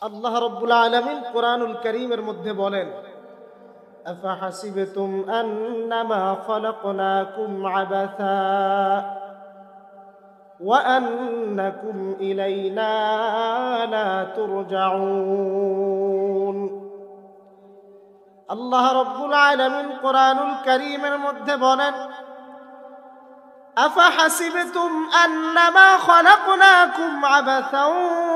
আল্লাহ রাব্বুল আলামিন কোরআনুল কারীমের মধ্যে বলেন, আফাহাসিবতুম আন্নামা খালাকনাকুম আবাসা ওয়া আন্নাকুম ইলাইনা লা তুরজাউন। আল্লাহ রাব্বুল আলামিন কোরআনুল কারীমের মধ্যে বলেন, أفحسبتم أنما خلقناكم عبثا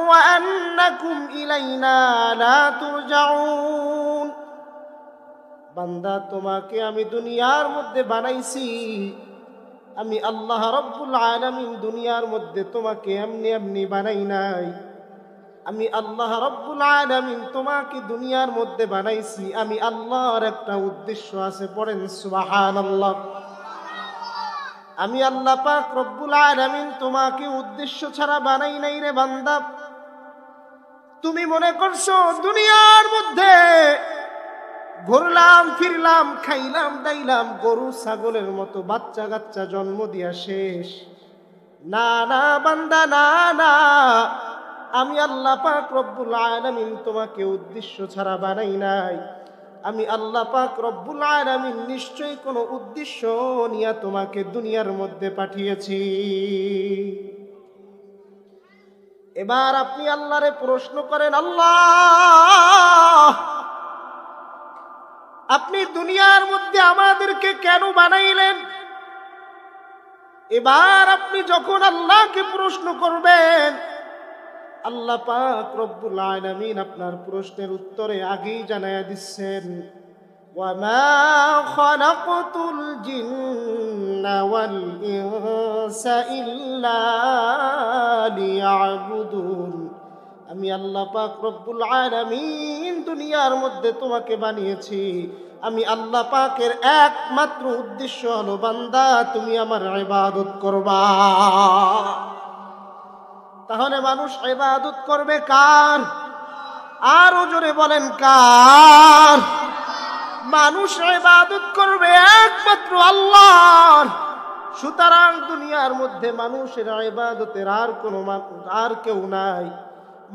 وأنكم إلينا لا ترجعون। বান্দা, তোমাকে আমি দুনিয়ার মধ্যে বানাইছি, আমি আল্লাহ রাব্বুল আলামিন দুনিয়ার মধ্যে তোমাকে এমনি এমনি বানাই নাই। আমি আল্লাহ রাব্বুল আলামিন তোমাকে দুনিয়ার মধ্যে বানাইছি, আমি আল্লাহর একটা উদ্দেশ্য আছে। পড়েন সুবহানাল্লাহ। আমি আল্লাহ পাক রব্বুল আলামিন তোমাকে উদ্দেশ্য ছাড়া বানাই নাই রে বান্দা। তুমি মনে করছো দুনিয়ার মধ্যে ঘুরলাম ফিরলাম, খাইলাম দাইলাম, গরু ছাগলের মতো বাচ্চা কাচ্চা জন্ম দিয়া শেষ। না না বান্দা, না না, আমি আল্লাহ পাক রব্বুল আলামিন তোমাকে উদ্দেশ্য ছাড়া বানাই নাই। আমি আল্লাহ পাক রব্বুল আলামিন নিশ্চয়ই কোনো উদ্দেশ্য নিয়ে তোমাকে দুনিয়ার মধ্যে পাঠিয়েছি। এবার আপনি আল্লাহরে প্রশ্ন করেন, আল্লাহ, আপনি দুনিয়ার মধ্যে আমাদেরকে কেন বানাইলেন? এবার আপনি যখন আল্লাহকে প্রশ্ন করবেন, আল্লাহ পাক রব্বুল আলামিন আপনার প্রশ্নের উত্তরে আগেই জানায়া দিচ্ছেন, ওয়ামা খালাকতুল জিন্না ওয়াল ইনসা ইল্লা লিয়াবুদুন। আমি আল্লাহ পাক রব্বুল আলামিন দুনিয়ার মধ্যে তোমাকে বানিয়েছি, আমি আল্লাহ পাকের একমাত্র উদ্দেশ্য হলো, বান্দা তুমি আমার ইবাদত করবা। তাহলে মানুষ ইবাদত করবে কার? আরো জোরে বলেন, কার? মানুষ ইবাদত করবে একমাত্র আল্লাহর। সুতরাং দুনিয়ার মধ্যে মানুষের ইবাদতের আর কেউ নাই।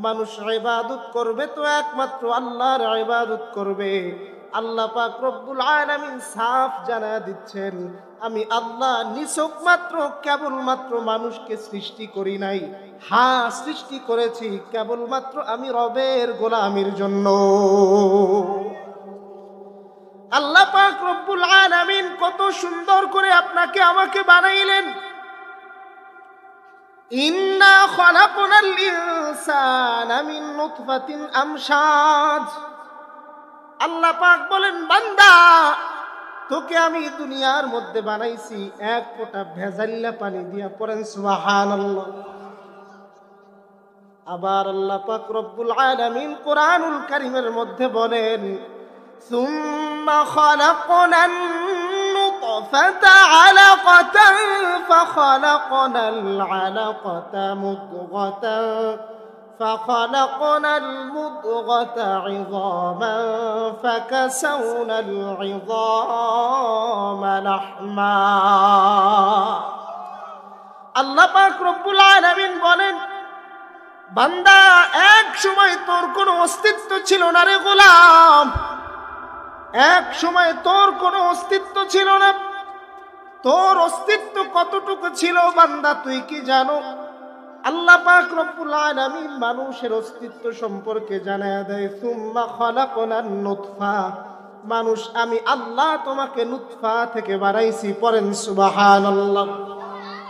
মানুষ ইবাদত করবে তো একমাত্র আল্লাহর ইবাদত করবে। আল্লাহ পাক রব্বুল আলামিন সাফ জানায়া দিচ্ছেন, আমি আল্লাহ নিছক মাত্র কেবলমাত্র মানুষকে সৃষ্টি করি নাই, হ্যাঁ সৃষ্টি করেছি কেবলমাত্র আমি রবের গোলামির জন্য। আল্লাহ পাক রব্বুল আলামিন কত সুন্দর করে আপনাকে আমাকে বানাইলেন। ইন্না খালাকনাল ইনসানা মিন নুতফাতিন আমশাজ। আল্লাহ পাক বলেন, বান্দা, তোকে আমি দুনিয়ার মধ্যে বানাইছি এক ফোঁটা ভেজাল্লা পানি দিয়া। পড়েন সুবহানাল্লাহ। আবার আল্লাহ পাক রব্বুল আলামিন কোরআনুল কারীমের মধ্যে বলেন, সুম্মা খালাকনান নুতফাতা আলাকাতান ফাখালাকনাল আলাকাতা মুদগাতান فخلقنا المضغة عظاما فكسونا العظام لحما। আল্লাহ পাক রব্বুল আলামিন বলেন, বান্দা, এক সময় তোর কোনো অস্তিত্ব ছিল না রে গোলাম। এক সময় তোর কোনো অস্তিত্ব ছিল না। তোর অস্তিত্ব কতটুকু ছিল বান্দা তুই কি জানো? আল্লাহ পাক রব্বুল আলামিন মানুষের অস্তিত্ব সম্পর্কে জানায়া দেয়, সুম্মা খালাকনান নুতফা। মানুষ আমি আল্লাহ তোমাকে নুতফা থেকে বানাইছি। পড়েন সুবহানাল্লাহ।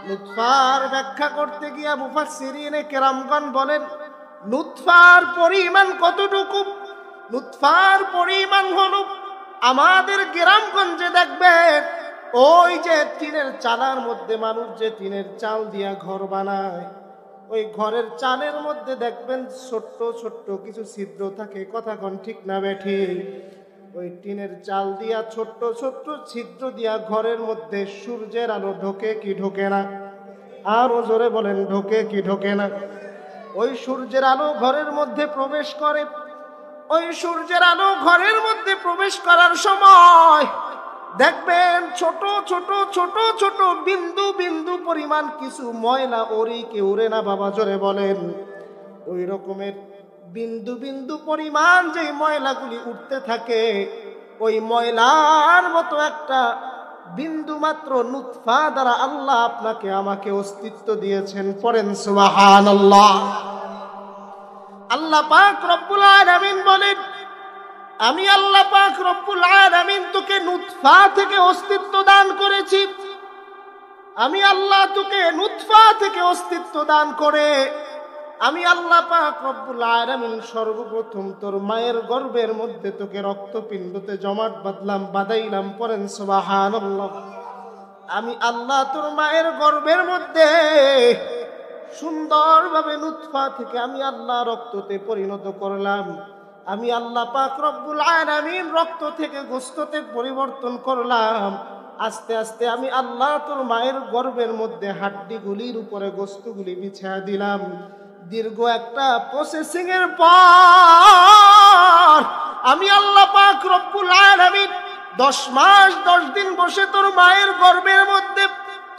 নুতফার ব্যাখ্যা করতে গিয়ে মুফাসসিরিনে কেরামগণ বলেন, নুতফার পরিমাণ কতটুকু? নুতফার পরিমাণ হলো, আমাদের গ্রামগঞ্জে দেখবেন ওই যে টিনের চালার মধ্যে মানুষ যে টিনের চাল দিয়া ঘর বানায়, ওই ঘরের চালের মধ্যে দেখবেন ছোট্ট ছোট্ট কিছু ছিদ্র থাকে। কথা কোন ঠিক না বেঠিক? ওই টিনের চাল দিয়া ছোট্ট ছোট্ট ছিদ্র দিয়া ঘরের মধ্যে সূর্যের আলো ঢোকে কি ঢোকে না? আরো জোরে বলেন, ঢোকে কি ঢোকে না? ওই সূর্যের আলো ঘরের মধ্যে প্রবেশ করে। ওই সূর্যের আলো ঘরের মধ্যে প্রবেশ করার সময় দেখবেন ছোট ছোট ছোট ছোট বিন্দু বিন্দু পরিমাণ কিছু ময়লা ওরি কি উড়ে না? বাবা জোরে বলেন। ওই রকমের বিন্দু বিন্দু পরিমাণ যে ময়লাগুলি উঠতে থাকে, ওই ময়লার মতো একটা বিন্দু মাত্র নুতফা দ্বারা আল্লাহ আপনাকে আমাকে অস্তিত্ব দিয়েছেন। পড়েন সুবহানাল্লাহ। আল্লাহ পাক রব্বুল আলামিন বলেন, আমি আল্লাহ পাক রব্বুল আলামিন তোকে নুতফা থেকে অস্তিত্ব দান করেছি। আমি আল্লাহ তোকে নুতফা থেকে অস্তিত্ব দান করে আমি আল্লাহ পাক রব্বুল আলামিন সর্বপ্রথম তোর মায়ের গর্ভের মধ্যে তোকে রক্তপিণ্ডতে জমাট বাঁধাইলাম। পড়েন সুবহানাল্লাহ। আমি আল্লাহ তোর মায়ের গর্ভের মধ্যে সুন্দরভাবে নুতফা থেকে আমি আল্লাহ রক্ততে পরিণত করলাম। আমি আল্লাহ পাক রব্বুল আলামিন রক্ত থেকে গোশতে পরিবর্তন করলাম। আস্তে আস্তে আমি আল্লাহ তোর মায়ের গর্ভের মধ্যে হাড্ডিগুলির উপরে গোশতগুলি বিছিয়ে দিলাম। দীর্ঘ একটা প্রসেসিং এর পর আমি আল্লাহ পাক রব্বুল আলামিন 10 মাস 10 দিন বসে তোর মায়ের গর্ভের মধ্যে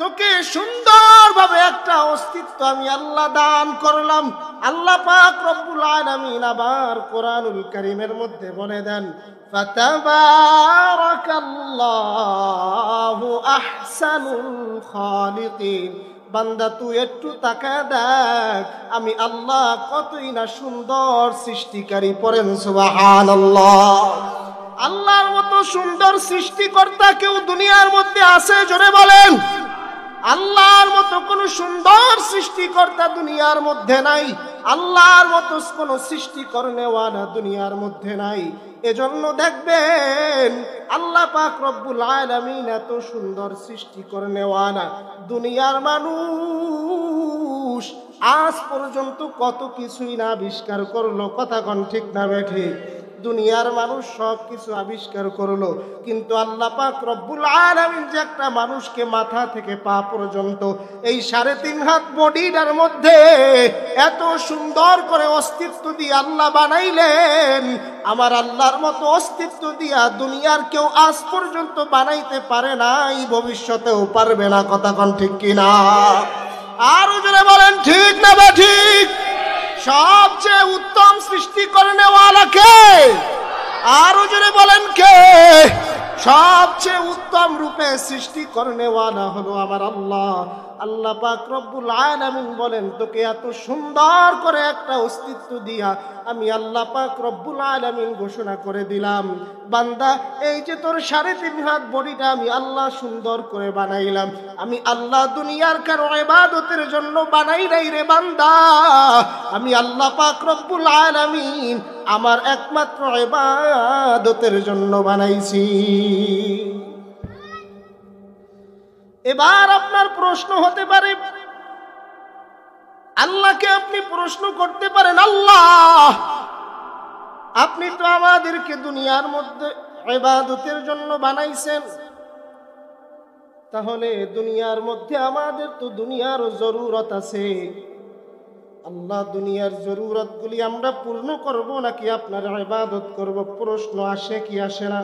তোকে সুন্দরভাবে একটা অস্তিত্ব আমি আল্লাহ দান করলাম। আল্লাহ পাক রব্বুল আলামিন আবার কোরআনুল কারীমের মধ্যে বলে দেন, ফাতাবারাকাল্লাহু আহসানুল খালিকিন। বান্দা তুই একটু তাকায় দেখ, আমি আল্লাহ কতই না সুন্দর সৃষ্টিকারী। পড়েন সুবহানাল্লাহ। আল্লাহর মতো সুন্দর সৃষ্টিকর্তা কেউ দুনিয়ার মধ্যে আছে? জোরে বলেন। আল্লাহর মতো কোন সুন্দর সৃষ্টিকর্তা দুনিয়ার মধ্যে নাই। আল্লাহর মতো কোন সৃষ্টি করনেওয়ালা দুনিয়ার মধ্যে নাই। এজন্য দেখবেন আল্লাহ পাক রব্বুল আলামিন এত সুন্দর সৃষ্টি করনেওয়ালা, দুনিয়ার মানুষ আজ পর্যন্ত কত কিছুই না আবিষ্কার করলো। কথা কোন ঠিক না বেঠিক? দুনিয়ার মানুষ সব কিছু আবিষ্কার করলো, কিন্তু আল্লাহ পাক রব্বুল আলামিন যে একটা মানুষকে মাথা থেকে পা পর্যন্ত এই 3.5 হাত বডিটার মধ্যে এত সুন্দর করে অস্তিত্ব দিয়ে আল্লাহ বানাইলেন, আমার আল্লাহর মতো অস্তিত্ব দিয়া দুনিয়ার কেউ আজ পর্যন্ত বানাইতে পারে নাই, ভবিষ্যতেও পারবে না। কথা কোন ঠিক কিনা? আরো জোরে বলেন ঠিক না বা ঠিক? সবচেয়ে উত্তম সৃষ্টি করনেওয়ালা কে? আরো জোরে বলেন কে? সবচেয়ে উত্তম রূপে সৃষ্টি করনেওয়ালা হলো আমার আল্লাহ। আল্লাহ পাক রব্বুল আলামিন বলেন, তোকে এত সুন্দর করে একটা অস্তিত্ব দিয়া আমি আল্লাহ পাক রব্বুল আলামিন ঘোষণা করে দিলাম, বান্দা এই যে তোর 3.5 হাত বডিটা আমি আল্লাহ সুন্দর করে বানাইলাম, আমি আল্লাহ দুনিয়ার কারো ইবাদতের জন্য বানাই নাই রে বান্দা। আমি আল্লাহ পাক রব্বুল আলামিন আমার একমাত্র ইবাদতের জন্য বানাইছি। এবার আপনার প্রশ্ন হতে পারে, আল্লাহকে আপনি প্রশ্ন করতে পারেন, আল্লাহ আপনি তো আমাদেরকে দুনিয়ার মধ্যে ইবাদতের জন্য বানাইছেন, তাহলে দুনিয়ার মধ্যে আমাদের তো দুনিয়ারও জরুরত আছে। আল্লাহ দুনিয়ার জরুরতগুলি আমরা পূর্ণ করব নাকি আপনার ইবাদত করব? প্রশ্ন আসে কি আসে না?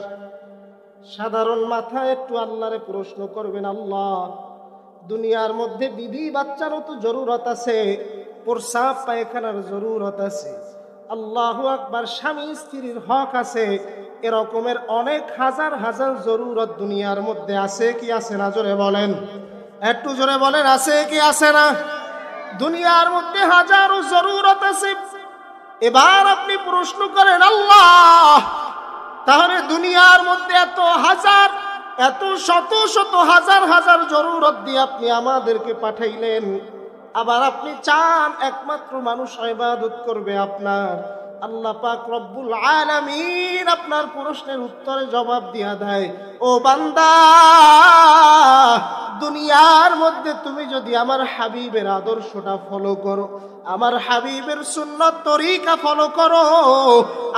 সাধারণ মাথায় একটু আল্লাহরে প্রশ্ন করবেন, আল্লাহ দুনিয়ার মধ্যে বিবি বাচ্চারও তো জরুরত আছে, প্রসাব পায়খানার জরুরত আছে, আল্লাহু আকবার, স্বামী স্ত্রীর হক আছে, এরকমের অনেক হাজার হাজার জরুরত দুনিয়ার মধ্যে আছে কি আছে না? জোরে বলেন, একটু জোরে বলেন, আছে কি আছে না? দুনিয়ার মধ্যে হাজারো জরুরত আছে। এবার আপনি প্রশ্ন করেন, আল্লাহ তাহলে দুনিয়ার মধ্যে এত শত শত হাজার হাজার জরুরত দিয়ে আপনি আমাদেরকে পাঠাইলেন, আবার আপনি চান একমাত্র মানুষ ইবাদত করবে আপনার। আল্লাহ পাক রব্বুল আলামিন আপনার প্রশ্নের উত্তরে জবাব দিয়া দেয়, ও বান্দা দুনিয়ার মধ্যে তুমি যদি আমার হাবিবের আদর্শটা ফলো করো, আমার হাবিবের সুন্নত তরিকা ফলো করো,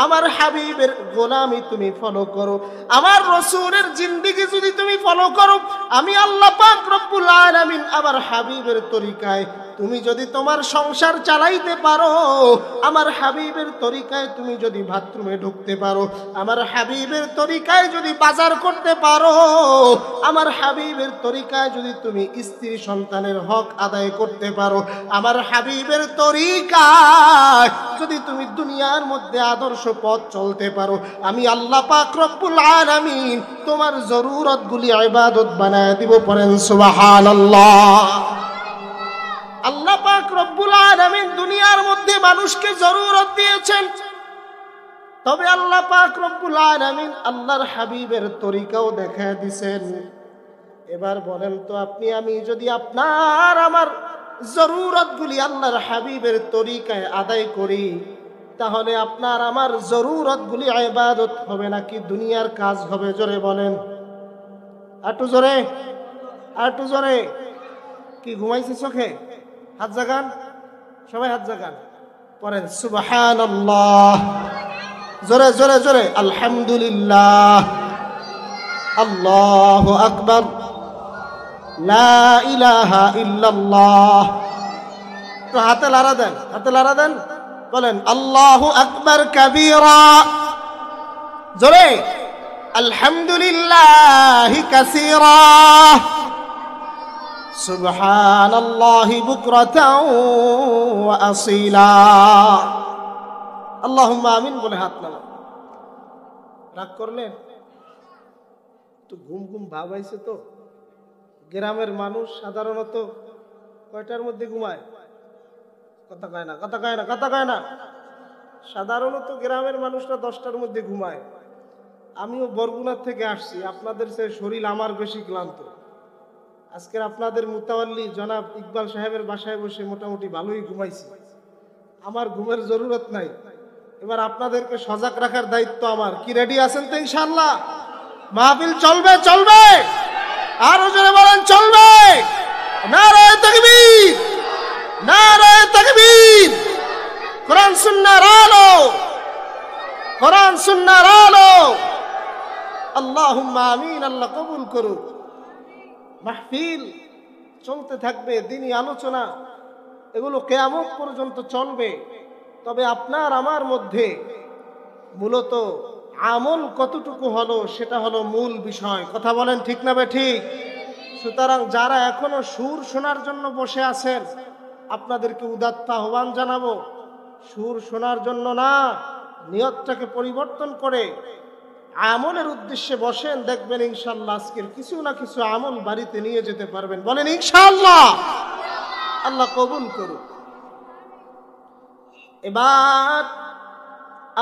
আমার হাবিবের গোলামি তুমি ফলো করো, আমার রাসূলের জিন্দেগি যদি তুমি ফলো করো, আমি আল্লাহ পাক রব্বুল আলামিন আমার হাবিবের তরিকায় তুমি যদি তোমার সংসার চালাইতে পারো, আমার হাবিবের তরিকায় তুমি যদি বাথরুমে ঢুকতে পারো, আমার হাবিবের তরিকায় যদি বাজার করতে পারো, আমার হাবিবের তরিকায় যদি তুমি স্ত্রী সন্তানের হক আদায় করতে পারো, আমার হাবিবের তরিকায় যদি তুমি দুনিয়ার মধ্যে আদর্শ পথ চলতে পারো, আমি আল্লাহ পাক রব্বুল আলামিন তোমার জরুরতগুলি ইবাদত বানায় দিব। পড়েন সুবহানাল্লাহ। আল্লাহ পাক রব্বুল আলামিন দুনিয়ার মধ্যে মানুষকে জরুরত দিয়েছেন, তবে আল্লাহ পাক রব্বুল আলামিন আল্লাহর হাবিবের তরিকাও দেখায় দিয়েছেন। এবার বলেন তো আপনি আমি যদি আপনার আমার জরুরতগুলি আল্লাহর হাবিবের তরিকায় আদায় করি, তাহলে আপনার আমার জরুরতগুলি ইবাদত হবে নাকি দুনিয়ার কাজ হবে? জোরে বলেন, একটু জোরে, একটু জোরে। কি ঘুমাইছে চোখে? হাত জাগান, সবাই হাত জাগান। পড়েন সুবহানাল্লাহ, জোরে জোরে জোরে। আলহামদুলিল্লাহ, আল্লাহু আকবার, লা ইলাহা ইল্লাল্লাহ। তো হাতে লাড়া দেন, হাতে লাড়া দেন। বলেন আল্লাহু আকবার কাবীরা, জোরে। আলহামদুলিল্লাহি কাসীরা, সুবহানাল্লাহি বুকরাতাও ওয়া আসীলা। আল্লাহুম্মা আমিন বলে হাত নামান। রাগ করলেন? তো ঘুম ঘুম ভাব আইছে তো। গ্রামের মানুষ সাধারণত কয়টার মধ্যে ঘুমায়? কথা কয় না, কথা কয় না, কথা কয় না। সাধারণত গ্রামের মানুষরা 10টার মধ্যে ঘুমায়। আমিও বরগুনার থেকে আসছি, আপনাদের চেয়ে শরীর আমার বেশি ক্লান্ত। আজকের আপনাদের মুতাওয়াল্লি জনাব ইকবাল সাহেবের বাসায় বসে মোটামুটি ভালোই ঘুমাইছি। আমার ঘুমের জরুরত নাই। এবার আপনাদেরকে সজাগ রাখার দায়িত্ব আমার। কি রেডি আছেন তো ইনশাআল্লাহ? মাহফিল চলবে, চলবে। আরো জোরে বলেন চলবে। নারায়ে তাকবীর, নারায়ে তাকবীর। কোরআন সুন্নাহর আলো, কোরআন সুন্নাহর আলো। আল্লাহুম্মা আমিন। আল্লাহ কবুল করুক। মাহফিল চলতে থাকবে, দ্বীনি আলোচনা, এগুলো কিয়ামত পর্যন্ত চলবে। তবে আপনার আমার মধ্যে মূলত আমল কতটুকু হলো সেটা হলো মূল বিষয়। কথা বলেন ঠিক না ঠিক? সুতরাং যারা এখনো সুর শোনার জন্য বসে আছেন, আপনাদেরকে উদাত্ত আহ্বান জানাবো, সুর শোনার জন্য না, নিয়তটাকে পরিবর্তন করে আমলের উদ্দেশ্যে বসেন। দেখবেন ইনশাআল্লাহ আজকের কিছু না কিছু আমল বাড়িতে নিয়ে যেতে পারবেন। বলেন ইনশাআল্লাহ। আল্লাহ কবুল করুন। এবার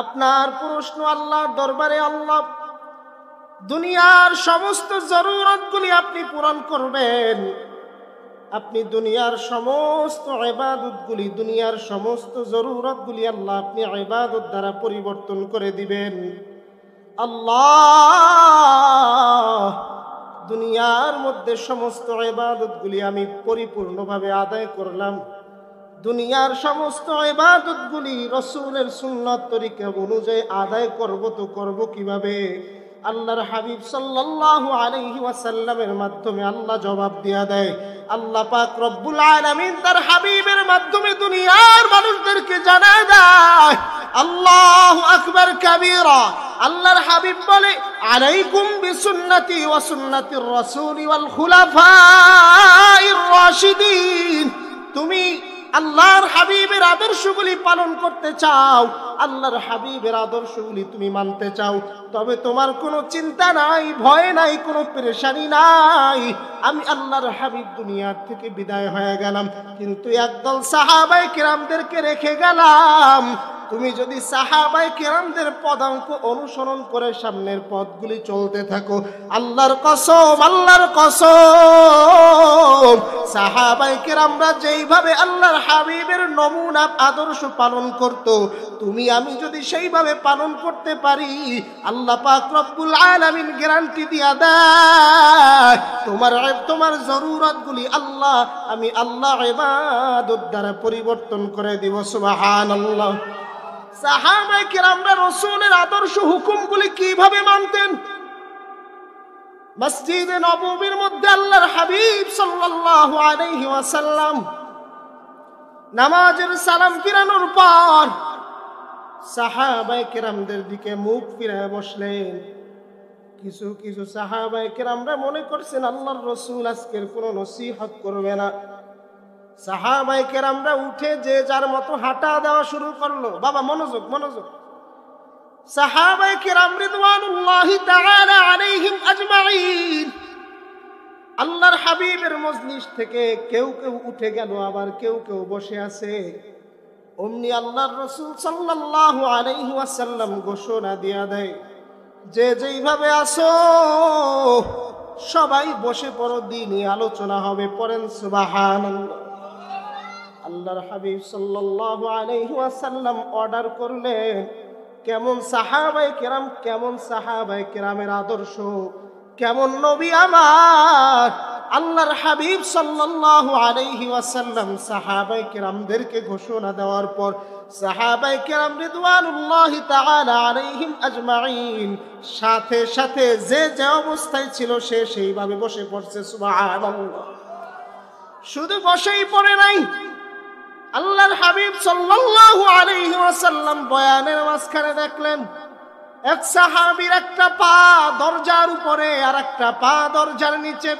আপনার প্রশ্ন আল্লাহর দরবারে, আল্লাহ দুনিয়ার সমস্ত জরুরতগুলি আপনি পূরণ করবেন। আপনি দুনিয়ার সমস্ত ইবাদতগুলি, দুনিয়ার সমস্ত জরুরতগুলি আল্লাহ আপনি ইবাদত দ্বারা পরিবর্তন করে দিবেন। আল্লাহ দুনিয়ার মধ্যে সমস্ত ইবাদতগুলি আমি পরিপূর্ণভাবে আদায় করলাম। দুনিয়ার সমস্ত ইবাদতগুলি রাসূলের সুন্নাত তরিকা অনুযায়ী আদায় করব, তো করব কিভাবে? আল্লাহর হাবিব সাল্লাল্লাহু আলাইহি ওয়াসাল্লামের মাধ্যমে আল্লাহ জবাব দিয়া দেয়। আল্লাহ পাক রব্বুল আলামিন তার হাবিবের মাধ্যমে দুনিয়ার মানুষদেরকে জানায় দেয়। আল্লাহু আকবার কাবীরা। আল্লাহর হাবিব বলে, আলাইকুম বিসুন্নতি ওয়া সুন্নাতির রাসূলি ওয়াল খুলাফাইর রাশিদিন। তুমি আল্লাহর হাবিবের আদর্শগুলি পালন করতে চাও, আল্লাহর হাবিবের আদর্শগুলি তুমি মানতে চাও, তবে তোমার কোনো চিন্তা নাই, ভয় নাই, কোনো পেরেশানি নাই। আমি আল্লাহর হাবিব দুনিয়ার থেকে বিদায় হয়ে গেলাম, কিন্তু একদল সাহাবায়ে কেরামদেরকে রেখে গেলাম। তুমি যদি সাহাবায়ে কেরামদের পদাঙ্ক অনুসরণ করে সামনের পথগুলি চলতে থাকো, আল্লাহর কসম, আল্লাহর কসম, সাহাবায়ে কেরামরা যেইভাবে আল্লাহর হাবিবের নমুনা আদর্শ পালন করত, তুমি আমি যদি সেইভাবে পালন করতে পারি, আল্লাহ পাক রব্বুল আলামিন গ্যারান্টি দিয়া দেয় তোমার জরুরতগুলি আল্লাহ আমি আল্লাহ ইবাদত দ্বারা পরিবর্তন করে দিব। সুবহানাল্লাহ। সাহাবায়ে কেরামরা রাসূলের আদর্শ হুকুমগুলি কিভাবে মানতেন? মসজিদে নববীর মধ্যে আল্লাহর হাবিব সাল্লাল্লাহু আলাইহি ওয়াসাল্লাম নামাজের সালাম ফিরানোর পর সাহাবায়ে কেরামদের দিকে মুখ ফিরায় বসলেন। কিছু কিছু সাহাবায়ে কেরামরা মনে করছেন আল্লাহর রাসূল আজকের কোনো নসিহত করবে না। সাহাবায়ে কেরামরা উঠে যে যার মতো হাঁটা দেওয়া শুরু করলো। বাবা মনোযোগ মনোযোগ। সাহাবায়ে কেরাম রিদওয়ানুল্লাহি তাআলা আলাইহিম আজমাইন আল্লাহর হাবিবের মজলিস থেকে কেউ কেউ উঠে গেল, আবার কেউ কেউ বসে আছে। অমনি আল্লাহর রাসূল সাল্লাল্লাহু আলাইহি ওয়াসাল্লাম ঘোষণা দিয়া দেয়, যে যেইভাবে আসো সবাই বসে পড়ো, দ্বীনি আলোচনা হবে। পড়েন সুবহানাল্লাহ। আল্লাহর হাবিব সাল্লাল্লাহু আলাইহি ওয়াসাল্লাম অর্ডার করলেন। কেমন সাহাবায়ে কেরামের আদর্শ, কেমন নবী আমার আল্লাহর হাবিব সাল্লাল্লাহু আলাইহি ওয়াসাল্লাম সাহাবায়ে কেরামদেরকে ঘোষণা দেওয়ার পর সাহাবায়ে কেরাম রিদওয়ানুল্লাহি তাআলা আলাইহিম আজমাইন সাথে সাথে যে যে অবস্থায় ছিল সে সেইভাবে বসে পড়ছে। সুবহানাল্লাহ। শুধু বসেই পড়ে নাই, আল্লাহর হাবিব সাল্লাল্লাহু আলাইহি ওয়াসাল্লাম বয়ানের মাঝখানে দেখলেন এক সাহাবীর একটা পা দরজার উপরে আর একটা পা দরজার নিচে,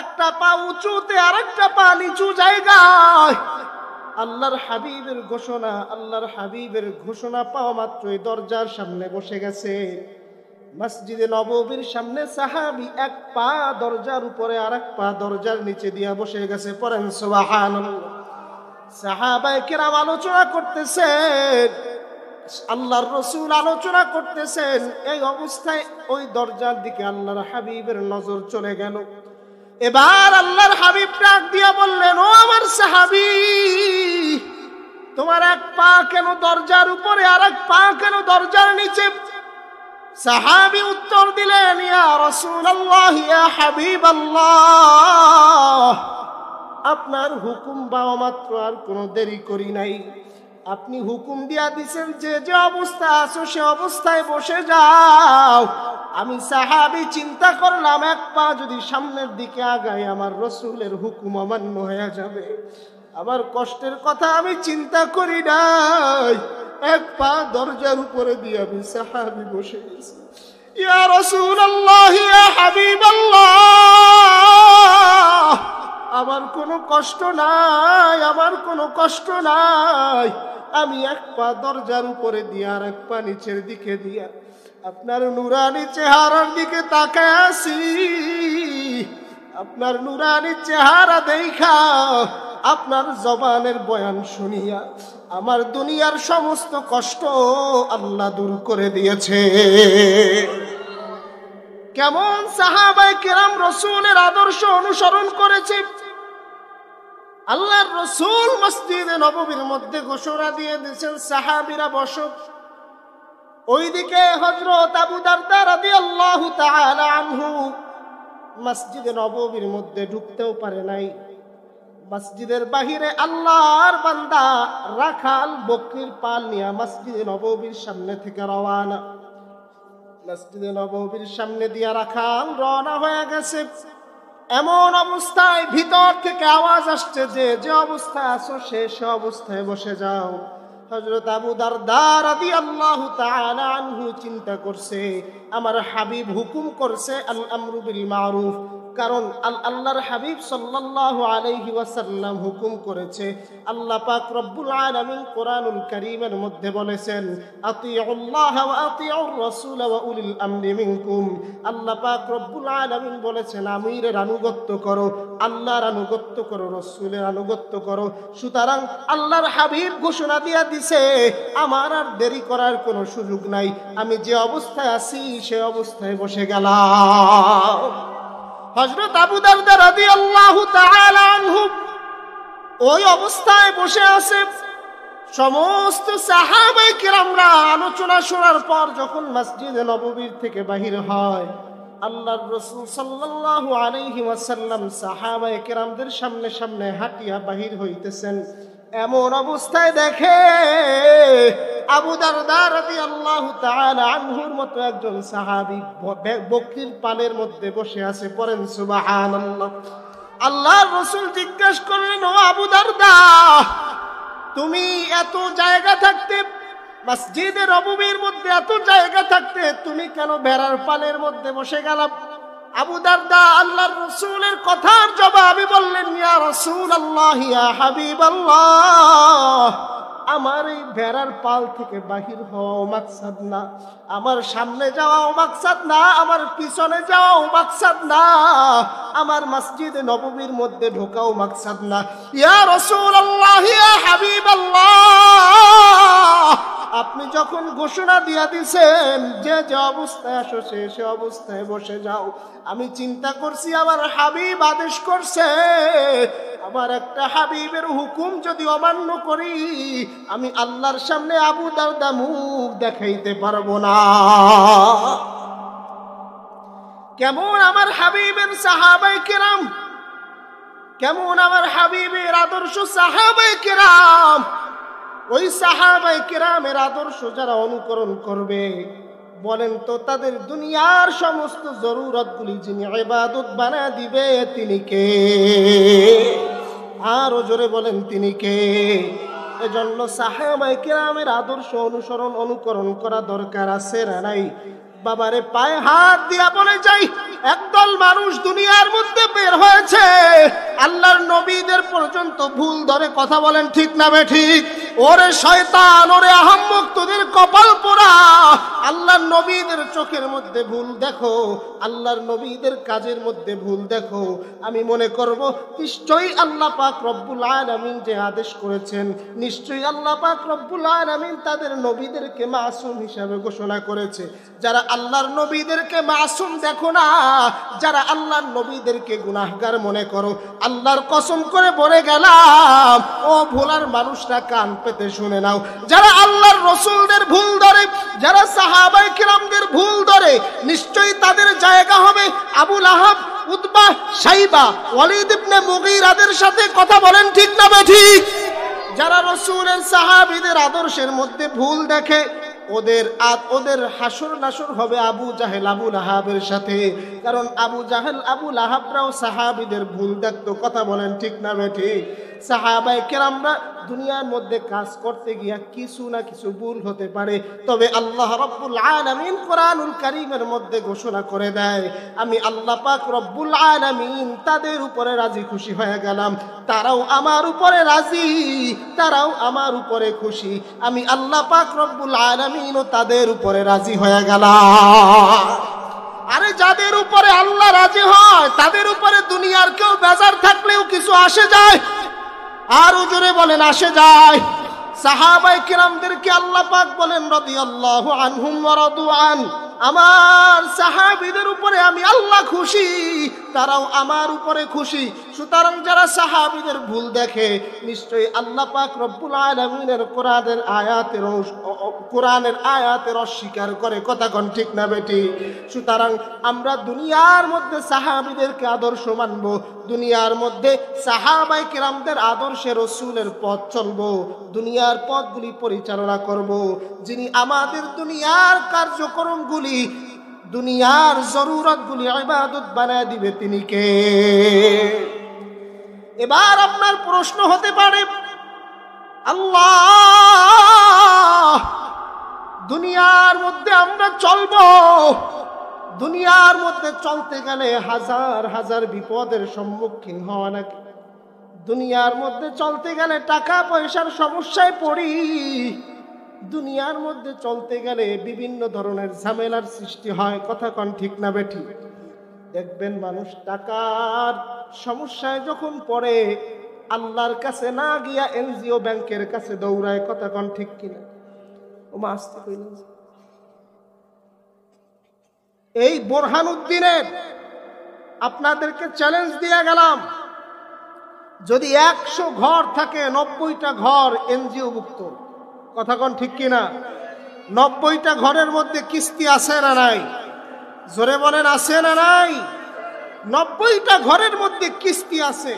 একটা পা উঁচুতে আর একটা পা নিচু জায়গায়। আল্লাহর হাবিবের ঘোষণা পাওয়া মাত্রই দরজার সামনে বসে গেছে। মসজিদে নববীর সামনে সাহাবী এক পা দরজার উপরে আর এক পা দরজার নিচে দিয়া বসে গেছে। পড়েন সুবহানাল্লাহ। সাহাবায়ে কেরাম আলোচনা করতেছেন, আল্লাহর রাসূল আলোচনা করতেছেন। এই অবস্থায় ওই দরজার দিকে আল্লাহর হাবিবের নজর চলে গেল। এবার আল্লাহর হাবিব ডাক দিয়া বললেন, ও আমার সাহাবী, তোমার এক পা কেন দরজার উপরে আর এক পা কেন দরজার নিচে? সাহাবী উত্তর দিলেন, ইয়া রাসূলুল্লাহ, ইয়া হাবিবাল্লাহ, আপনার হুকুম পাওয়া মাত্র আর কোনো দেরি করি নাই। আপনি হুকুম দিয়া দিছেন যে যে অবস্থা আছো সে অবস্থায় বসে যাও। আমি সাহাবী চিন্তা করলাম এক পা যদি সামনের দিকে আগায় আমার রাসূলের হুকুম অমান্য হয়ে যাবে। আমার কষ্টের কথা আমি চিন্তা করি নাই, এক পা দরজার উপরে দিয়ে আমি সাহাবী বসে গেছি। ইয়া রাসূলুল্লাহ, ইয়া হাবিবাল্লাহ, আমার কোনো কষ্ট নাই, আমার কোনো কষ্ট নাই। আমি এক পা দরজার উপরে দিয়া আর এক পা নিচের দিকে দিয়া আপনার নুরানি চেহারার দিকে তাকায় আছি। আপনার নুরানি চেহারা দেখা, আপনার জবানের বয়ান শুনিয়া আমার দুনিয়ার সমস্ত কষ্ট আল্লাহ দূর করে দিয়েছে। কেমন সাহাবায়ে কেরাম রাসূলের আদর্শ অনুসরণ করেছে। আল্লাহর রাসূল মসজিদে নববীর মধ্যে ঘোষণা দিয়ে দিয়েছেন, সাহাবীরা বসো। ওইদিকে হযরত আবু দারদা রাদিয়াল্লাহু তাআলা আনহু মসজিদে নববীর মধ্যে ঢুকতেও পারে নাই। মসজিদের বাহিরে আল্লাহর বান্দা রাখাল বকরির পাল নিয়ে মসজিদে নববীর সামনে থেকে রওনা। মসজিদে নববীর সামনে দিয়া রাখাল রওনা হয়ে গেছে। এমন অবস্থায় ভিতর থেকে আওয়াজ আসছে যে যে অবস্থায় আছো সে অবস্থায় বসে যাও। হযরত আবু দারদা রাদিয়াল্লাহু তাআলা আনহু চিন্তা করছে, আমার হাবিব হুকুম করছে আল আমরু বিল মারুফ, কারণ আল্লাহর হাবিব সাল্লাল্লাহু আলাইহি ওয়াসাল্লাম হুকুম করেছে। আল্লাহ পাক রব্বুল আলামিন কোরআনুল কারীমের মধ্যে বলেছেন, আতিউল্লাহ ওয়া আতিউর রাসূল ওয়া উলিল আমরি মিনকুম। আল্লাহ পাক রব্বুল আলামিন বলেছেন, আমিরের আনুগত্য করো, আল্লাহর আনুগত্য করো, রাসূলের আনুগত্য করো। সুতরাং আল্লাহর হাবিব ঘোষণা দিয়া দিছে, আমার আর দেরি করার কোনো সুযোগ নাই। আমি যে অবস্থায় আছি সে অবস্থায় বসে গেলাম। হযরত আবু দারদা রাদিয়াল্লাহু তাআলা আনহু ওই অবস্থায় বসে আছে। সমস্ত সাহাবায়ে কেরামরা আলোচনা শোনার পর যখন মসজিদে নববীর থেকে বাহির হয়, আল্লাহর রাসূল সাল্লাল্লাহু আলাইহি ওয়াসাল্লাম সাহাবায়ে কেরামদের সামনে সামনে হাঁটিয়া বাহির হইতেছেন। এমন অবস্থায় দেখে আবু দারদা রাদিয়াল্লাহু তাআলা আনহুর মতো একজন সাহাবী বকরির পালের মধ্যে বসে আছে। পড়েন সুবহানাল্লাহ। আল্লাহর রাসূল জিজ্ঞাসা করলেন, ও আবু দারদা, তুমি এত জায়গা থাকতে, মসজিদে নববীর মধ্যে এত জায়গা থাকতে তুমি কেন ভেড়ার পালের মধ্যে বসে গেলাম? আবু দারদা আল্লাহর রাসূলের কথার জবাবে বললেন, ইয়া রাসূলুল্লাহ, ইয়া হাবিবাল্লাহ, আমার এই ভেড়ার পাল থেকে বাহির হওয়াও মাকসাদ না, আমার সামনে যাওয়াও মাকসাদ না, আমার পিছনে যাওয়াও মাকসাদ না, আমার মসজিদে নববীর মধ্যে ঢোকাও মাকসাদ না। ইয়া রাসূলুল্লাহ, ইয়া হাবিবাল্লাহ, আপনি যখন ঘোষণা দিয়া দিছেন যে যে অবস্থায় আসো সে অবস্থায় বসে যাও, আমি চিন্তা করছি আমার হাবিব আদেশ করছে, আমার একটা হাবিবের হুকুম যদি অমান্য করি আমি আল্লাহর সামনে আবু দারদা মুখ দেখাইতে পারবো না। কেমন আমার হাবিবের সাহাবায়ে কেরাম, কেমন আমার হাবিবের আদর্শ সাহাবায়ে কেরাম, ওই সাহাবায়ে কেরামের আদর্শ যারা অনুকরণ করবে, বলেন তো তাদের দুনিয়ার সমস্ত জরুরতগুলি যিনি ইবাদত বানায় দিবে তিনি কে? আরো জোরে বলেন তিনি কে? এজন্য সাহাবায়ে কেরামের আদর্শ অনুসরণ অনুকরণ করা দরকার আছে না নাই? বাবারে পায়ে হাত দিয়া বলে যাই, একদল মানুষ দুনিয়ার মধ্যে বের হয়েছে, আল্লাহর নবীদের পর্যন্ত ভুল ধরে কথা বলেন, ঠিক না বেঠিক? ওরে শয়তান, ওরে আহাম্মক, তোদের কপাল পোড়া, আল্লাহর নবীদের চোখের মধ্যে ভুল দেখো, আল্লাহর নবীদের কাজের মধ্যে ভুল দেখো, আমি মনে করব নিশ্চয়ই আল্লাহ পাক রব্বুল আলামিন যে আদেশ করেছেন, নিশ্চয়ই আল্লাহ পাক রব্বুল আলামিন তাদের নবীদেরকে মাসুম হিসাবে ঘোষণা করেছে। যারা আল্লাহর নবীদেরকে মাসুম দেখো না, যারা আল্লাহর নবীদেরকে গুনাহগার মনে করো, আল্লাহর কসম করে বলে গেলাম, ও ভোলার মানুষরা কান পেতে শুনে নাও, যারা আল্লাহর রাসূলদের ভুল ধরে, যারা সাহাবায়ে কিরামদের ভুল ধরে, নিশ্চয়ই তাদের জায়গা হবে আবু লাহাব, উতবা, শাইবা, ওয়ালিদ ইবনে মুগীরাদের সাথে। কথা বলেন, ঠিক না বেঠিক? যারা রাসূলের সাহাবীদের আদর্শের মধ্যে ভুল দেখে, ওদের হাসর নাসর হবে আবু জাহেল, আবু লাহাবের সাথে। কারণ আবু জাহেল, আবু লাহাবরাও সাহাবীদের ভুল দেখতো। কথা বলেন, ঠিক না বেঠিক? সাহাবায়ে কেরামরা দুনিয়ার মধ্যে কাজ করতে গিয়া কিছু না কিছু ভুল হতে পারে, তবে আল্লাহ রব্বুল আলামিন কোরআনুল কারীমের মধ্যে ঘোষণা করে দেয়, আমি আল্লাহ পাক রব্বুল আলামিন তাদের উপরে রাজি খুশি হয়ে গেলাম, তারাও আমার উপরে রাজি, তারাও আমার উপরে খুশি, আমি আল্লাহ পাক রব্বুল আলামিনও তাদের উপরে রাজি হয়ে গেলাম। আরে যাদের উপরে আল্লাহ রাজি হয় তাদের উপরে দুনিয়ার কেউ বেজার থাকলেও কিছু আসে যায়? আর জোরে বলেন, আসে যায়। সাহাবায়ে কিরামদেরকে আল্লাহ পাক বলেন, রাদিয়াল্লাহু আনহুম ওয়া রাদু আন, আমার সাহাবীদের উপরে আমি আল্লাহ খুশি, তারাও আমার উপরে খুশি। সুতরাং যারা সাহাবীদের ভুল দেখে, নিশ্চয়ই আল্লাহ পাক রব্বুল আলামিনের কোরআনের আয়াতের অস্বীকার করে। কথা কোন ঠিক না বেটি? সুতরাং আমরা দুনিয়ার মধ্যে সাহাবীদেরকে আদর্শ মানব, দুনিয়ার মধ্যে সাহাবায়ে কেরামদের আদর্শে রাসূলের পথ চলবো, দুনিয়ার পথগুলি পরিচালনা করব। যিনি আমাদের দুনিয়ার কার্যক্রমগুলি, দুনিয়ার জরুরতগুলি ইবাদত বানায় দিবে তিনি কে? এবার আপনার প্রশ্ন হতে পারে, আল্লাহ, দুনিয়ার মধ্যে আমরা চলবো, দুনিয়ার মধ্যে চলতে গেলে হাজার হাজার বিপদের সম্মুখীন হওয়া নাকি? দুনিয়ার মধ্যে চলতে গেলে টাকা পয়সার সমস্যায় পড়ি, দুনিয়ার মধ্যে চলতে গেলে বিভিন্ন ধরনের ঝামেলার সৃষ্টি হয়। কথা কোন ঠিক না বেঠি? দেখবেন মানুষ টাকার সমস্যায় যখন পড়ে, আল্লাহর কাছে না গিয়া এনজিও ব্যাংকের কাছে দৌড়ায়। কথা কোন ঠিক কিনা? ও মা আসতে কইলেন। এই বোরহানুদ্দিনের আপনাদেরকে চ্যালেঞ্জ দিয়ে গেলাম, যদি 100 ঘর থাকে 90টা ঘর এনজিও মুক্ত। কথা কোন ঠিক কিনা? 90টা ঘরের মধ্যে কিস্তি আছে না নাই? জোরে বলেন, আছে না নাই? 90টা ঘরের মধ্যে কিস্তি আছে।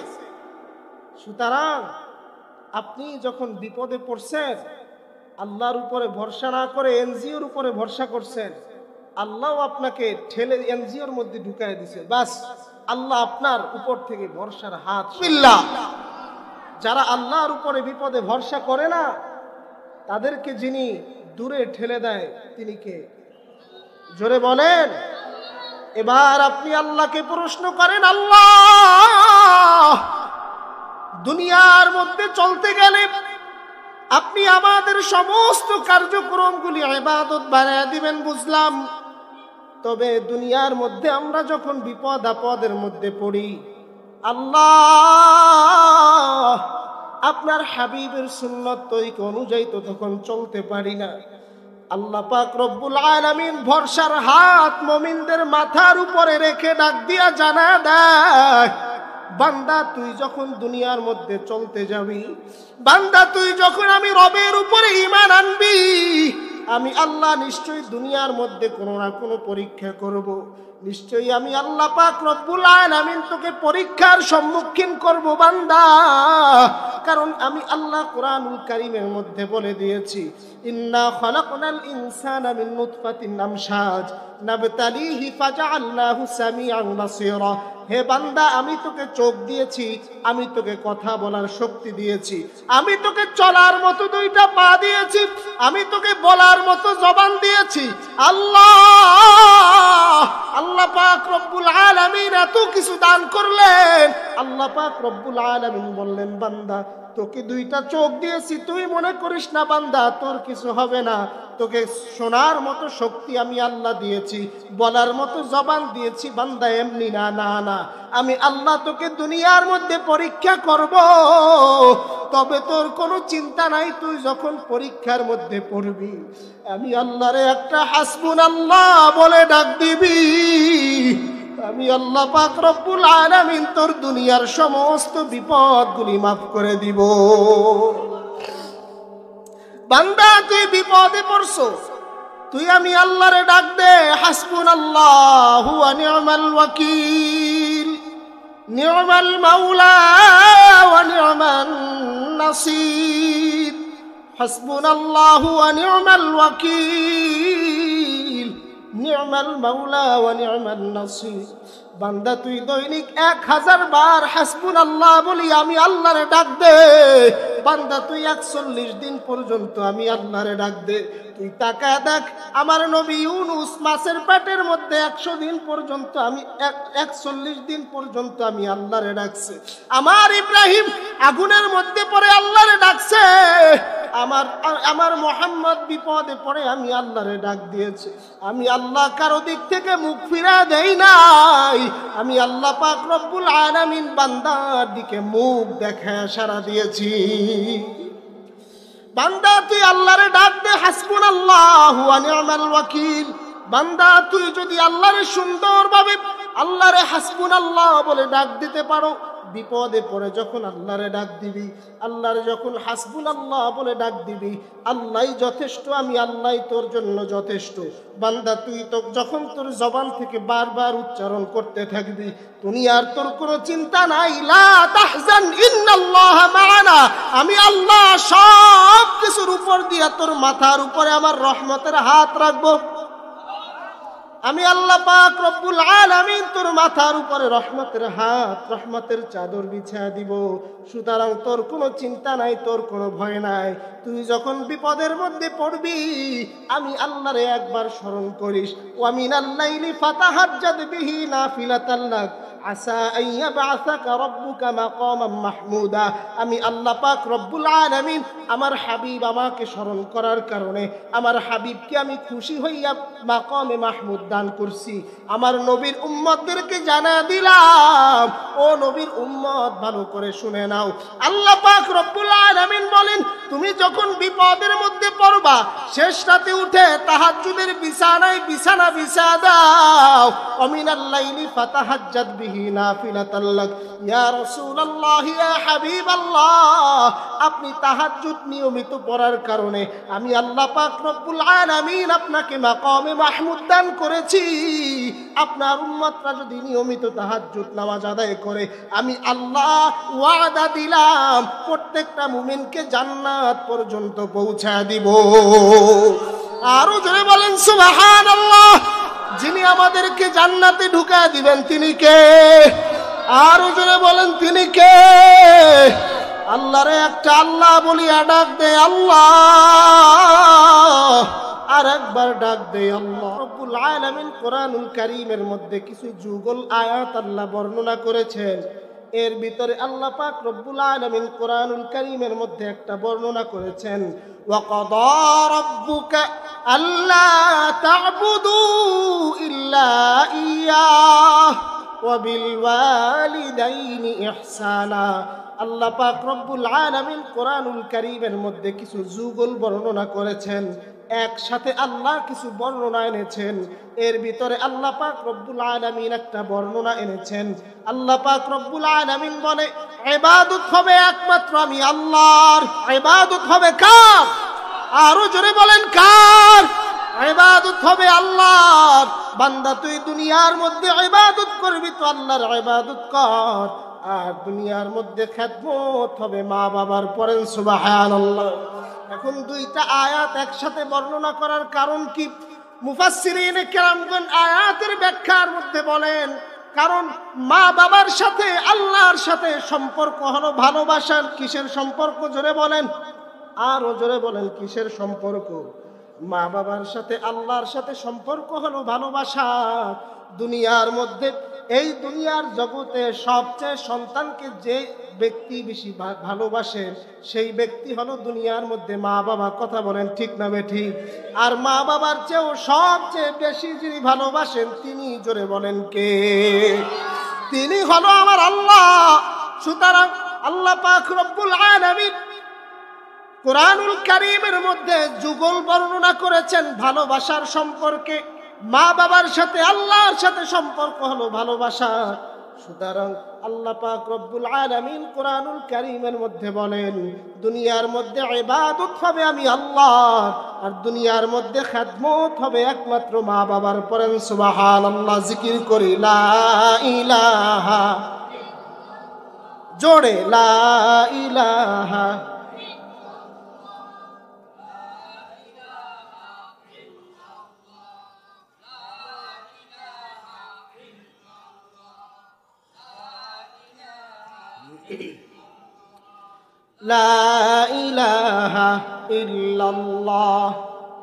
সুতরাং আপনি যখন বিপদে পড়ছেন, আল্লাহর উপরে ভরসা না করে এনজিওর উপরে ভরসা করছেন, আল্লাহ আপনাকে ঠেলে এনজিওর মধ্যে ঢুকায় দিছে। বাস, আল্লাহ আপনার উপর থেকে ভরসার হাত। যারা আল্লাহর উপরে বিপদে ভরসা করে না তাদেরকে যিনি দূরে ঠেলে দেয় তিনি কে? জোরে বলেন। এবার আপনি আল্লাহকে প্রশ্ন করেন, আল্লাহ দুনিয়ার মধ্যে চলতে গেলে আপনি আমাদের সমস্ত কার্যক্রমগুলি ইবাদত বানায় দিবেন বুঝলাম, তবে দুনিয়ার মধ্যে আমরা যখন বিপদ আপদের মধ্যে পড়ি আল্লাহ আপনার হাবিবের সুন্নত তরিকা অনুযায়ী তো তখন চলতে পারি না। আল্লাহ পাক রব্বুল আলামিন ভরসার হাত মুমিনদের মাথার উপরে রেখে ডাক দিয়া জানা দেয়, বান্দা তুই যখন দুনিয়ার মধ্যে চলতে যাবি, বান্দা তুই যখন আমি রবের উপরে ঈমান আনবি, আমি আল্লাহ নিশ্চয়ই দুনিয়ার মধ্যে কোনো না কোনো পরীক্ষা করব। নিশ্চয়ই আমি আল্লাহ পাক রব্বুল আলামিন তোকে পরীক্ষার সম্মুখীন করব বান্দা। কারণ আমি আল্লাহ কোরআনুল কারীমের মধ্যে বলে দিয়েছি, ইন্না খালাকনাল ইনসানা মিন নুতফাতিন আমশাজ নাবতালিহি ফাজআলনাহু সামিআন বাসীরা। হে বান্দা আমি তোকে চোখ দিয়েছি, আমি তোকে কথা বলার শক্তি দিয়েছি, আমি তোকে চলার মতো দুইটা পা দিয়েছি, আমি তোকে বলার মতো জবান দিয়েছি। আল্লাহ পাক রব্বুল আলামিন এত কিছু দান করলেন। আল্লাহ পাক রব্বুল আলামিন বললেন, বান্দা তোকে দুইটা চোখ দিয়েছি, তুই মনে করিস না বান্দা তোর কিছু হবে না, তোকে শোনার মতো শক্তি আমি আল্লাহ দিয়েছি, বলার মতো জবান দিয়েছি বান্দা, এমনি না, না না, আমি আল্লাহ তোকে দুনিয়ার মধ্যে পরীক্ষা করব। তবে তোর কোনো চিন্তা নাই, তুই যখন পরীক্ষার মধ্যে পড়বি আমি আল্লাহরে একটা হাসবুনাল্লাহ বলে ডাক দিবি, আমি আল্লাহ পাক রব্বুল আলামিন তোর দুনিয়ার সমস্ত বিপদগুলি মাফ করে দিব। বান্দা তুই বিপদে পড়ছো, তুই আমি আল্লাহরে ডাক দে, হাসবুনাল্লাহু ওয়া নি'মাল ওয়াকিল, নি'মাল মাওলা ওয়া নি'মান নাসির, হাসবুনাল্লাহু ওয়া নি'মাল ওয়াকিল, নি'মাল মাওলা ওয়া নি'মান নাসির। বান্দা তুই দৈনিক 1000 বার হাসবুনাল্লাহ বলি আমি আল্লাহরে ডাক দে। বান্দা তুই 41 দিন পর্যন্ত আমি আল্লাহরে ডাক দে। তুই তাকায় দেখ, আমার নবী ইউনুস মাছের পেটের মধ্যে 100 দিন পর্যন্ত আমি 41 দিন পর্যন্ত আমি আল্লাহরে ডাকছে। আমার ইব্রাহিম আগুনের মধ্যে পড়ে আল্লাহরে ডাকছে। আমার মুহাম্মদ বিপদে পড়ে আমি আল্লাহরে ডাক দিয়েছি। আমি আল্লাহ কারো দিক থেকে মুখ ফিরা দেই নাই। আমি আল্লাহ পাক রব্বুল আলামিন বান্দার দিকে মুখ দেখায় সাড়া দিয়েছি। বান্দা তুই আল্লাহরে ডাক দে, হাসবুনাল্লাহু ওয়া নি'মাল ওয়াকিল। বান্দা তুই যদি আল্লাহরে সুন্দরভাবে আল্লাহরে হাসবুনাল্লাহ বলে ডাক দিতে পারো, বিপদে পড়ে যখন আল্লাহরে ডাক দিবি, আল্লাহরে যখন হাসবুনাল্লাহ বলে ডাক দিবি, আল্লাহই যথেষ্ট, আমি আল্লাহই তোর জন্য যথেষ্ট। বান্দা তুই তো যখন তোর জবান থেকে বারবার উচ্চারণ করতে থাকবি, দুনিয়ার তোর কোনো চিন্তা নাই, লা তাহজান ইন্নাল্লাহা মা'ানা, আমি আল্লাহ সব কিছুর উপর দিয়া তোর মাথার উপরে আমার রহমতের হাত রাখবো। আমি আল্লাহ পাক রব্বুল আলামিন তোর মাথার উপরে রহমতের হাত, রহমতের চাদর বিছায়া দিব। সুতরাং তোর কোনো চিন্তা নাই, তোর কোনো ভয় নাই। তুই যখন বিপদের মধ্যে পড়বি আমি আল্লাহরে একবার স্মরণ করিস, ওয়া মিনাল লাইলি ফাতাহাজ্জাদ বিহি নাফিলাতাল লাক আসা আইয়া বাসাকা রব্বুকা মাকামান মাহমুদা। আমি আল্লাহ পাক রব্বুল আলামিন আমার হাবিব আমাকে স্মরণ করার কারণে আমার হাবিবকে আমি খুশি হইয়া মাকামে মাহমুদ দান করছি। আমার নবীর উম্মতদেরকে জানা দিলাম, ও নবীর উম্মত ভালো করে শুনে নাও। আল্লাহ পাক রব্বুল আলামিন বলেন, তুমি যখন বিপদের মধ্যে পড়বা শেষ রাতে উঠে তাহাজ্জুদের বিছানায় বিছানা বিছা দাও। অমিনাল লাইলি ফাতাহাজ্জাদ বিহি নাফিলাতাল লাক। ইয়া রাসূলুল্লাহ, ইয়া হাবিবাল্লাহ, আপনি তাহাজ্জুদ নিয়মিত পড়ার কারণে আমি আল্লাহ পাক রব্বুল আলামিন আপনাকে মাকামে মাহমুদ দান করেছি। আপনার উম্মতরা যদি নিয়মিত তাহাজ্জুদ নামাজ আদায় করে আমি আল্লাহ ওয়াদা দিলাম প্রত্যেকটা মুমিনকে জান্নাত পর্যন্ত পৌঁছা দিব। আরো জোরে বলেন সুবহানাল্লাহ। যিনি আমাদেরকে জান্নাতে ঢুকায় দিবেন তিনি কে? আরো জোরে বলেন তিনি কে? আল্লাহরে একটা আল্লাহ বলিয়া ডাক দে আল্লাহ, আর একবার ডাক দে আল্লাহ। রব্বুল আলামিন কোরআনুল কারীমের মধ্যে কিছু যুগল আয়াত আল্লাহ বর্ণনা করেছেন। এর ভিতরে আল্লাহ পাক রব্বুল আলামিন কোরআনুল কারীমের মধ্যে একটা বর্ণনা করেছেন, ওয়াকাদা রাব্বুকা আল্লা তা'বুদু ইল্লা ইয়্যাহ ওয়া বিল ওয়ালিদাইনি ইহসানা। আল্লাহ পাক রব্বুল আলামিন কোরআনুল কারীমের মধ্যে কিছু যুগল বর্ণনা করেছেন, একসাথে আল্লাহ কিছু বর্ণনা এনেছেন। এর ভিতরে আল্লাহ পাক রব্বুল আলামিন একটা বর্ণনা এনেছেন। আল্লাহ পাক রব্বুল আলামিন বলে, ইবাদত হবে একমাত্র আমি আল্লাহর। ইবাদত হবে কার? আরো জোরে বলেন কার? ইবাদত হবে আল্লাহর। বান্দা তুই দুনিয়ার মধ্যে ইবাদত করবি তো আল্লাহর ইবাদত কর, আর দুনিয়ার মধ্যে খেদমত হবে মা বাবার। পড়েন সুবহানাল্লাহ। এখন দুইটা আয়াত একসাথে বর্ণনা করার কারণ কি? মুফাসসিরিনে কেরামগণ আয়াতের ব্যাখ্যার মধ্যে বলেন, কারণ মা বাবার সাথে আল্লাহর সাথে সম্পর্ক হলো ভালোবাসার। কিসের সম্পর্ক? জোরে বলেন, আরো জোরে বলেন, কিসের সম্পর্ক? মা বাবার সাথে আল্লাহর সাথে সম্পর্ক হলো ভালোবাসা। দুনিয়ার মধ্যে, এই দুনিয়ার জগতে সবচেয়ে সন্তানকে যে ব্যক্তি বেশি ভালোবাসে সেই ব্যক্তি হলো দুনিয়ার মধ্যে মা বাবা। কথা বলেন ঠিক না বেঠিক? আর মা বাবার চেয়েও সবচেয়ে বেশি যিনি ভালোবাসেন তিনি, জোরে বলেন কে? তিনি হলো আমার আল্লাহ। সুতরাং আল্লাহ পাক রব্বুল আলামিন কোরআনুল কারীমের মধ্যে যুগল বর্ণনা করেছেন ভালোবাসার সম্পর্কে। মা বাবার সাথে আল্লাহর সাথে সম্পর্ক হলো ভালোবাসা। সুতরাং আল্লাহ পাক রব্বুল আলামিন কোরআনুল কারীমের মধ্যে বলেন, দুনিয়ার মধ্যে ইবাদত হবে আমি আল্লাহর, আর দুনিয়ার মধ্যে খেদমত হবে একমাত্র মা বাবার। পড়েন সুবহানাল্লাহ। জিকির করি লা ইলাহা, জোরে লা ইলাহা। লা ইলাহা ইল্লাল্লাহ,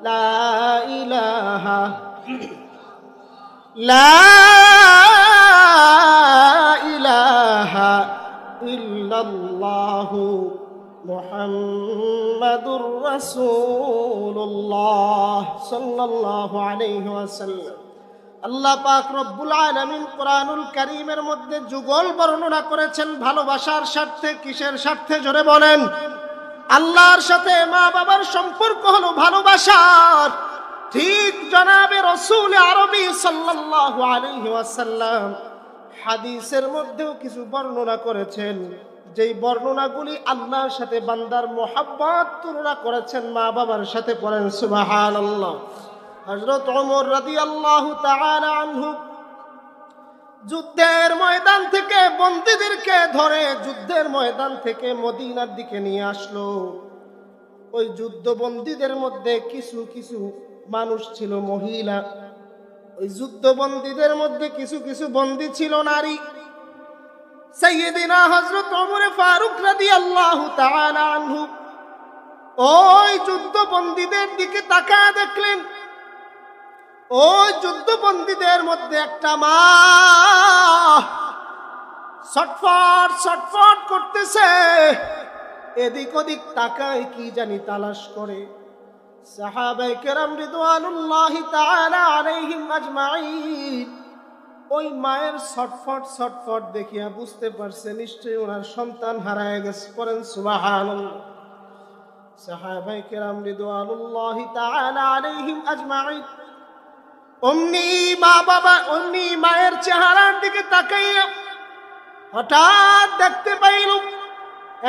লা ইলাহা, লা ইলাহা ইল্লাল্লাহ মুহাম্মাদুর রাসূলুল্লাহ সাল্লাল্লাহু আলাইহি ওয়াসাল্লাম। আল্লাহ পাক রব্বুল আলামিন কোরআনুল কারীমের মধ্যে যুগল বর্ণনা করেছেন ভালোবাসার স্বার্থে। কিসের স্বার্থে? জোরে বলেন। আল্লাহর সাথে মা বাবার সম্পর্ক হলো ভালোবাসার। ঠিক জনাবে রাসূল আরবি সাল্লাল্লাহু আলাইহি ওয়াসাল্লাম হাদিসের মধ্যেও কিছু বর্ণনা করেছেন, যেই বর্ণনাগুলি আল্লাহর সাথে বান্দার মোহাব্বত তুলনা করেছেন মা বাবার সাথে। পড়েন সুবহানাল্লাহ। হযরত ওমর রাদিয়াল্লাহু তাআলা আনহু যুদ্ধের ময়দান থেকে বন্দীদেরকে ধরে যুদ্ধের ময়দান থেকে মদিনার দিকে নিয়ে আসলো। ওই যুদ্ধবন্দীদের মধ্যে কিছু কিছু মানুষ ছিল মহিলা, ওই যুদ্ধবন্দীদের মধ্যে কিছু কিছু বন্দী ছিল নারী। সাইয়্যিদিনা হযরত ওমর ফারুক রাদিয়াল্লাহু তাআলা আনহু ওই যুদ্ধবন্দীদের দিকে তাকায় দেখলেন, ওই যুদ্ধবন্দীদের মধ্যে একটা মা ছটফট ছটফট করতেছে, এদিক ওদিক তাকায় কি জানি তালাশ করে। সাহাবায়ে কেরাম রিদওয়ানুল্লাহি তাআলা আলাইহিম আজমাইন ওই মায়ের ছটফট ছটফট দেখিয়া বুঝতে পারছে নিশ্চয়ই ওনার সন্তান হারায় গেছে। পড়েন সুবহানাল্লাহ। সাহাবায়ে কেরাম রিদওয়ানুল্লাহি তাআলা আলাইহিম আজমাইন অমনি মা বাবা অমনি মায়ের চেহারার দিকে তাকাইয়া হঠাৎ দেখতে পাইল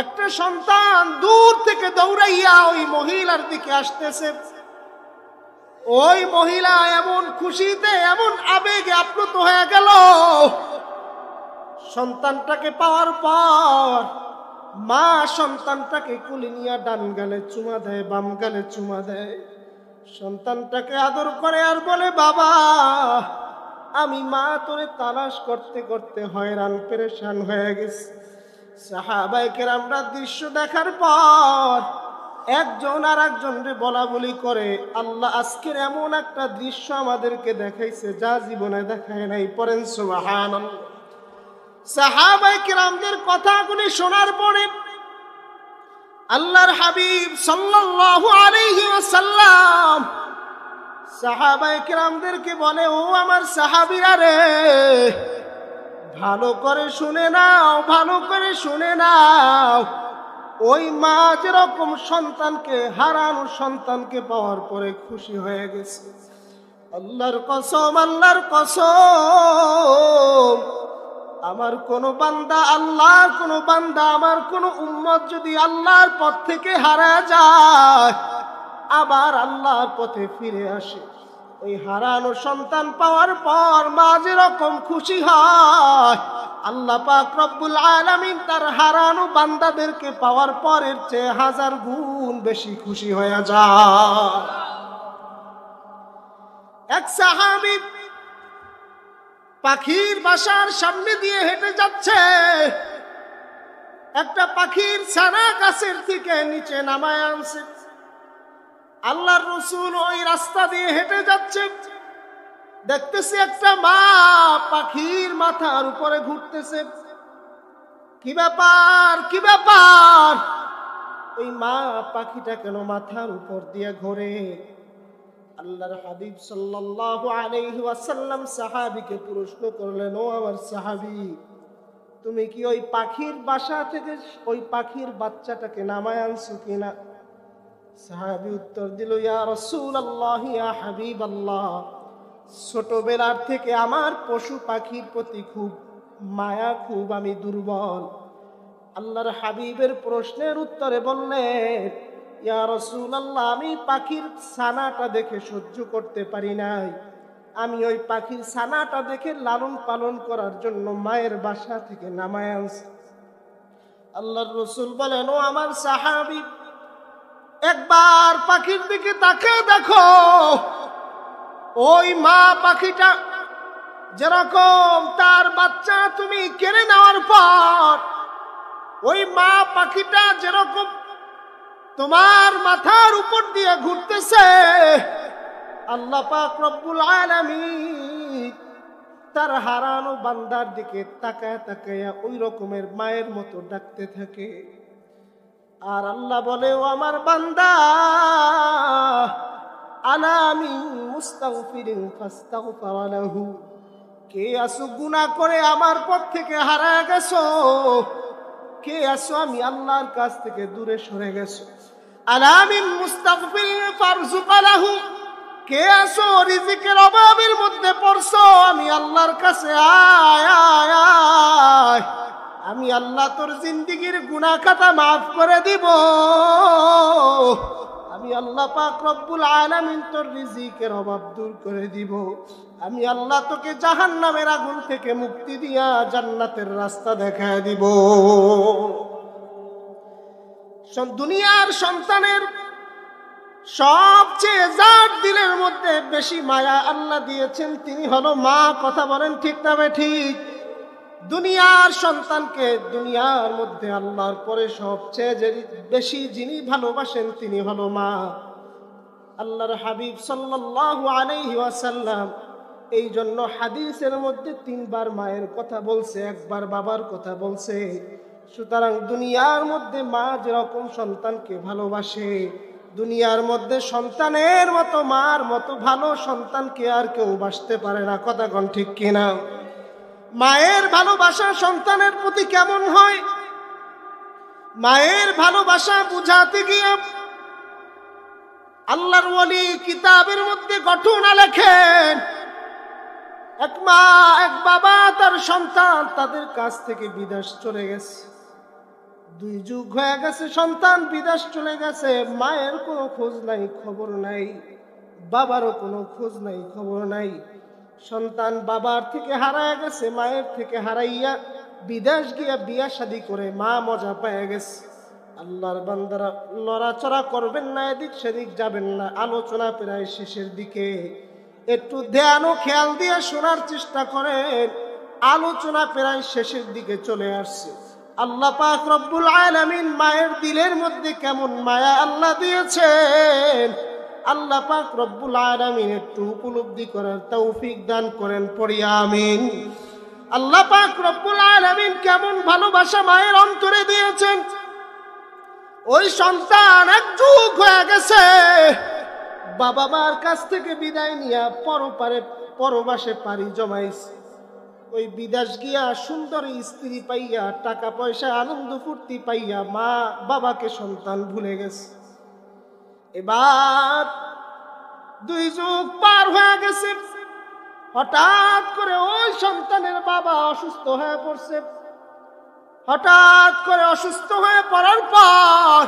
একটা সন্তান দূর থেকে দৌড়াইয়া ওই মহিলার দিকে আসতেছে। ওই মহিলা এমন খুশিতে এমন আবেগে আপ্লুত হয়ে গেল, সন্তানটাকে পাওয়ার পর মা সন্তানটাকে কুলি নিয়ে ডান গালে চুমা দেয়, বাম গালে চুমা দেয়, সন্তানটাকে আদর করে আর বলে, বাবা আমি মা তোরে তালাশ করতে করতে হয়রান পেরেশান হয়ে গেছি। সাহাবায়ে কেরামরা দৃশ্য দেখার পর একজন আর একজনকে বলা বলি করে, আল্লাহ আজকের এমন একটা দৃশ্য আমাদেরকে দেখাইছে যা জীবনে দেখায় নাই। পড়েন সুবহানাল্লাহ। সাহাবায়ে কেরামদের কথাগুলি শোনার পরে আল্লাহর হাবিব সাল্লাল্লাহু আলাইহি ওয়াসাল্লাম সাহাবায়ে কেরামদেরকে বলে, ও আমার সাহাবীরা রে, ভালো করে শুনে নাও, ভালো করে শুনে নাও। ওই মা যেরকম সন্তানকে হারানো সন্তানকে পাওয়ার পরে খুশি হয়ে গেছে, আল্লাহর কসম, আল্লাহর কসম, আমার কোন বান্দা, আল্লাহর কোন বান্দা, আমার কোন উম্মত যদি আল্লাহর পথ থেকে হারা যায় আবার আল্লাহর পথে ফিরে আসে, ওই হারানো সন্তান পাওয়ার পর মা যেরকম খুশি হয়, আল্লাহ পাক রব্বুল আলামিন তার হারানো বান্দাদেরকে পাওয়ার পরের চেয়ে 1000 গুণ বেশি খুশি হয়ে যায়। এক সাহাবী পাখির বাসার সামনে দিয়ে হেঁটে যাচ্ছে, একটা পাখির ছানা গাছের থেকে নিচে নামায় আনছে। আল্লাহর রাসূল ওই রাস্তা দিয়ে হেঁটে যাচ্ছে, দেখতেছে একটা মা পাখির মাথার উপরে ঘুরতেছে। কি ব্যাপার, কি ব্যাপার? ওই মা পাখিটা কেন মাথার উপর দিয়ে ঘোরে? আল্লাহর হাবিব সাল্লাল্লাহু আলাইহি ওয়াসাল্লাম সাহাবীকে প্রশ্ন করলেন, ও আমার সাহাবী, তুমি কি ওই পাখির বাসা থেকে ওই পাখির বাচ্চাটাকে নামায় আনছো কিনা? সাহাবী উত্তর দিল, ইয়া রাসূলুল্লাহ, ইয়া হাবিবাল্লাহ, ছোটবেলার থেকে আমার পশু পাখির প্রতি খুব মায়া, খুব আমি দুর্বল। আল্লাহর হাবিবের প্রশ্নের উত্তরে বললেন, ইয়া রাসূলুল্লাহ, আমি পাখির ছানাটা দেখে সহ্য করতে পারি নাই, আমি ওই পাখির ছানাটা দেখে লালন পালন করার জন্য মায়ের বাসা থেকে নামায় আনছি। আল্লাহর রাসূল বলেন, ও আমার সাহাবী, একবার পাখির দিকে তাকিয়ে দেখো। ওই মা পাখিটা যেরকম তার বাচ্চা তুমি কেড়ে নেওয়ার পর, ওই মা পাখিটা যেরকম তোমার মাথার উপর দিয়ে ঘুরতেছে, আল্লাহ পাক রব্বুল আলামিন তার হারানো বান্দার দিকে তাকায় তাকায় ওই রকমের মায়ের মতো ডাকতে থাকে। আর আল্লাহ বলে, ও আমার বান্দা, আনা মিন মুস্তাগফিরিন ফাস্তাগফার লাহু, কে আসো গুনাহ করে আমার পথ থেকে হারায় গেছো, কে আসো আমি আল্লাহর কাছ থেকে দূরে সরে গেছো। আনা মিন মুস্তাগফিরিন ফারযুক লাহু, কে আসো রিজিকের অভাবের মধ্যে পড়ছো, আমি আল্লাহর কাছে আয় আয় আয়, আমি আল্লাহ তোর জিন্দেগীর গুনাহ খাতা মাফ করে দিব, আমি আল্লাহ পাক রব্বুল আলামিন তোর রিজিকের অভাব দূর করে দিব, আমি আল্লাহ তোকে জাহান্নামের আগুন থেকে মুক্তি দিয়া জান্নাতের রাস্তা দেখায় দিব। দুনিয়ার সন্তানের সবচেয়ে যার দিলের মধ্যে বেশি মায়া আল্লাহ দিয়েছেন তিনি হলো মা। কথা বলেন ঠিক না ঠিক? দুনিয়ার সন্তানকে দুনিয়ার মধ্যে আল্লাহর পরে সবচেয়ে বেশি যিনি ভালোবাসেন তিনি হলো মা। আল্লাহর হাবিব সাল্লাল্লাহু আলাইহি ওয়াসাল্লাম এই জন্য হাদিসের মধ্যে 3 বার মায়ের কথা বলছে, 1 বার বাবার কথা বলছে। সুতরাং দুনিয়ার মধ্যে মা যেরকম সন্তানকে ভালোবাসে, দুনিয়ার মধ্যে সন্তানের মতো মার মতো ভালো সন্তানকে আর কেউ বাসতে পারে না। কথা কোন ঠিক কিনা? মায়ের ভালোবাসা সন্তানের প্রতি কেমন হয়, মায়ের ভালোবাসা বুঝাতে গিয়ে আল্লাহর ওলি কিতাবের মধ্যে ঘটনা লেখেন। এক মা এক বাবা তার সন্তান তাদের কাছ থেকে বিদেশ চলে গেছে, 2 যুগ হয়ে গেছে, সন্তান বিদেশ চলে গেছে, মায়ের কোনো খোঁজ নাই খবর নাই, বাবারও কোনো খোঁজ নাই খবর নাই। সন্তান বাবার থেকে হারায় গেছে, মায়ের থেকে হারাইয়া বিদেশ গিয়া বিয়া শাদী করে মা মজা পেয়ে গেছে। আল্লাহর বান্দারা লড়াচড়া করবেন না, এদিক সেদিক যাবেন না। আলোচনা প্রায় শেষের দিকে, একটু ধ্যান ও খেয়াল দিয়ে শোনার চেষ্টা করেন। আলোচনা প্রায় শেষের দিকে চলে আসছে। আল্লাহ পাক রব্বুল আলামিন মায়ের দিলের মধ্যে কেমন মায়া আল্লাহ দিয়েছেন, আল্লাহ পাক রব্বুল আলামিন একটু উপলব্ধি করার তৌফিক দান করেন, পড়ি আমিন। আল্লাহ পাক রব্বুল আলামিন কেমন ভালোবাসা মায়ের অন্তরে দিয়েছেন। ওই সন্তান এক যুগ হয়ে গেছে, বাবা মার কাছ থেকে বিদায় নিয়ে পরবাসে পাড়ি জমাইছে। ওই বিদেশ গিয়া সুন্দরী স্ত্রী পাইয়া, টাকা পয়সা আনন্দ ফুর্তি পাইয়া মা বাবাকে সন্তান ভুলে গেছে। এবার 2 যুগ পার হয়ে গেছে, হঠাৎ করে ওই সন্তানের বাবা অসুস্থ হয়ে পড়ছে। হঠাৎ করে অসুস্থ হয়ে পড়ার পর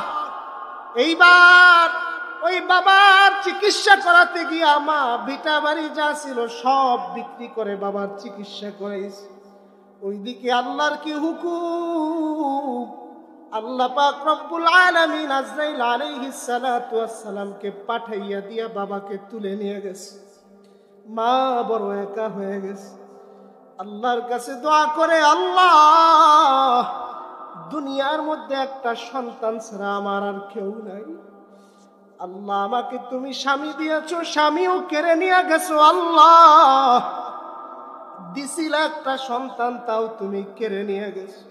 এইবার ওই বাবার চিকিৎসা করাতে গিয়া মা ভিটা বাড়ি যা ছিল সব বিক্রি করে বাবার চিকিৎসা করেছে। ওইদিকে আল্লাহর কি হুকুম, আল্লাহ পাক রব্বুল আলামিন আজরাইল আলাইহিস সালাতু ওয়াস সালামকে পাঠাইয়া দিয়া বাবাকে তুলে নিয়ে গেছে। মা বড় একা হয়ে গেছে। আল্লাহর কাছে দোয়া করে, আল্লাহ দুনিয়ার মধ্যে একটা সন্তান ছাড়া আমার আর কেউ নাই। আল্লাহ আমাকে তুমি স্বামী দিয়েছো, স্বামীও কেড়ে নিয়ে গেছো। আল্লাহ দিছিলা একটা সন্তান, তাও তুমি কেড়ে নিয়ে গেছো।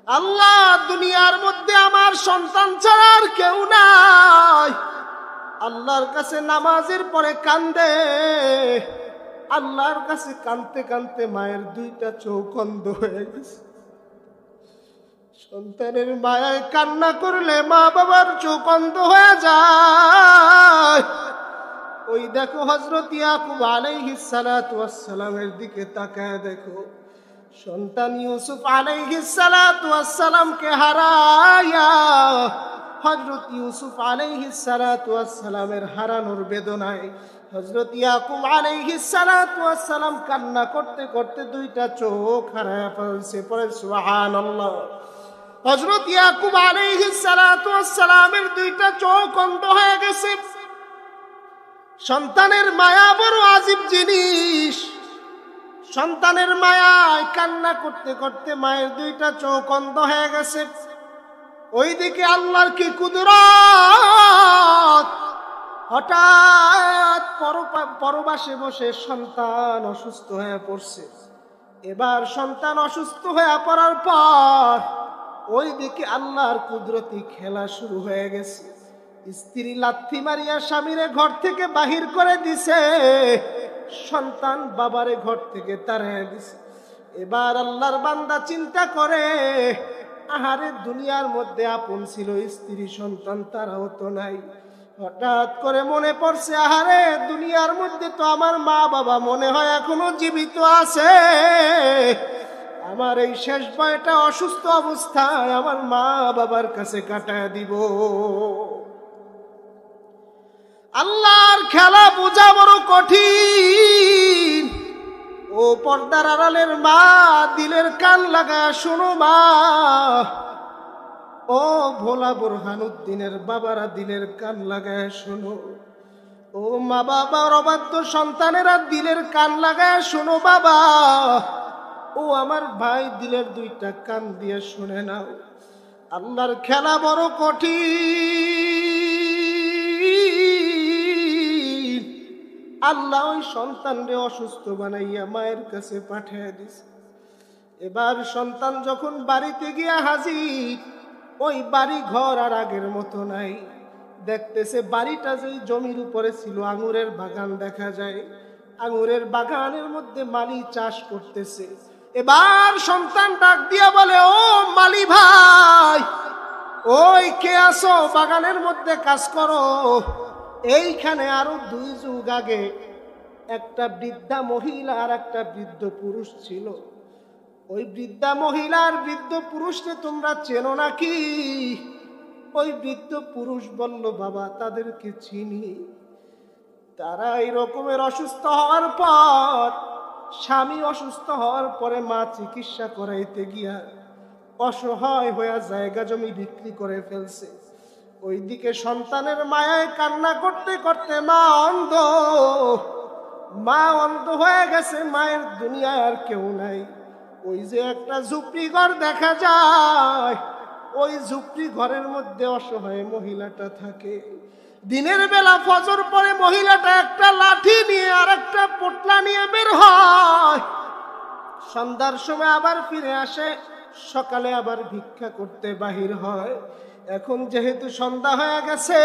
আল্লাহ দুনিয়ার মধ্যে আমার সন্তান ছাড়া আর কেউ নাই। আল্লাহর কাছে নামাজের পরে কান্দে। আল্লাহর কাছে কাঁদতে কাঁদতে মায়ের 2টা চোখ অন্ধ হয়ে গেছে। সন্তানের মায়ায় কান্না করলে মা বাবার চোখ অন্ধ হয়ে যায়। ওই দেখো হযরত ইয়াকুব আলাইহিস সালাতু ওয়াস সালামের দিকে তাকায় দেখো, সন্তান ইউসুফ আলাইহিস সালাতু ওয়াস সালামকে হারায়া হযরত ইউসুফ আলাইহিস সালাতু ওয়াস সালামের হারানোর বেদনায় হযরত ইয়াকুব আলাইহিস সালাতু ওয়াস সালাম কান্না করতে করতে 2টা চোখ হারায় ফেলছে। পরে সুবহানাল্লাহ। হযরত ইয়াকুব আলাইহিস সালাতু ওয়াস সালামের 2টা চোখ অন্ধ হয়ে গেছে। সন্তানের মায়া বড় আজীব জিনিস। সন্তানের মায়ায় কান্না করতে করতে মায়ের 2টা চোখ অন্ধ হয়ে গেছে। ওইদিকে আল্লাহর কি কুদরত, হঠাৎ পরবাসে বসে সন্তান অসুস্থ হয়ে পড়ছে। এবার সন্তান অসুস্থ হয়ে পড়ার পর ওইদিকে আল্লাহর কুদরতি খেলা শুরু হয়ে গেছে। স্ত্রী লাথি মারিয়া স্বামীরে ঘর থেকে বাহির করে দিছে, সন্তান বাবারে ঘর থেকে তাড়িয়ে দিছে। এবার আল্লাহর বান্দা চিন্তা করে, আহারে দুনিয়ার মধ্যে আপন ছিল স্ত্রী সন্তান, তারাও তো নাই। হঠাৎ করে মনে পড়ছে, আহারে দুনিয়ার মধ্যে তো আমার মা বাবা মনে হয় এখনো জীবিত আছে। আমার এই শেষ বয়টা অসুস্থ অবস্থায় আমার মা বাবার কাছে কাটায় দিব। আল্লাহর খেলা বোঝা বড় কঠিন। ও পর্দার আড়ালের মা, দিলের কান লাগায় শোনো মা। ও ভোলা বুরহানুদ্দিনের বাবারা, দিলের কান লাগায় শোনো। ও মা বাবার অবাধ্য সন্তানেরা, দিলের কান লাগায় শোনো বাবা। ও আমার ভাই, দিলের 2টা কান দিয়ে শুনে নাও। আল্লাহর খেলা বড় কঠিন। আল্লাহ ওই সন্তানরে অসুস্থ বানাইয়া মায়ের কাছে পাঠিয়ে দিছে। এবার সন্তান যখন বাড়িতে গিয়া হাজির, ওই বাড়ি ঘর আর আগের মতো নাই। দেখতেছে বাড়িটা যেই জমির উপরে ছিল আঙুরের বাগান দেখা যায়। আঙুরের বাগানের মধ্যে মালি চাষ করতেছে। এবার সন্তান ডাক দিয়া বলে, ও মালি ভাই, ওই কে আসো, বাগানের মধ্যে কাজ করো। এইখানে আরো 2 যুগ আগে একটা বৃদ্ধা মহিলা আর একটা বৃদ্ধ পুরুষ ছিল। ওই বৃদ্ধা মহিলার বৃদ্ধ পুরুষকে তোমরা চেনো নাকি? ওই বৃদ্ধ পুরুষ বলল, বাবা তাদেরকে চিনি। তারা এই রকমের অসুস্থ হওয়ার পর, স্বামী অসুস্থ হওয়ার পরে মা চিকিৎসা করাইতে গিয়া অসহায় হয়ে জায়গা জমি বিক্রি করে ফেলছে। ওইদিকে সন্তানের মায়ায় কান্না করতে করতে মা অন্ধ হয়ে গেছে। মায়ের দুনিয়ায় আর কেউ নাই। ওই যে একটা ঝুপড়ি ঘর দেখা যায়, ওই ঝুপড়ি ঘরের মধ্যে অসহায় মহিলাটা থাকে। দিনের বেলা ফজর পরে মহিলাটা একটা লাঠি নিয়ে আর একটা পোটলা নিয়ে বের হয়, সন্ধ্যার সময় আবার ফিরে আসে, সকালে আবার ভিক্ষা করতে বাহির হয়। এখন যেহেতু সন্ধ্যা হয়ে গেছে,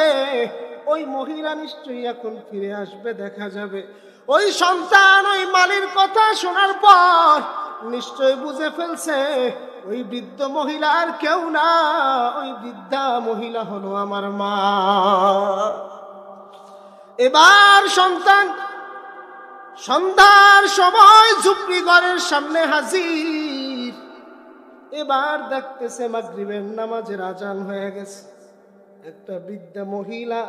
ওই মহিলা নিশ্চয়ই এখন ফিরে আসবে, দেখা যাবে। ওই সন্তান ওই মালির কথা শোনার পর নিশ্চয় বুঝে ফেলছে ওই বৃদ্ধ মহিলা আর কেউ না, ওই বৃদ্ধা মহিলা হলো আমার মা। এবার সন্তান সন্ধ্যার সময় ঝুপড়ি ঘরের সামনে হাজির। এবার দেখতেছে মাগরিবের নামাজের আজান হয়ে গেছে। একটা বৃদ্ধা মহিলা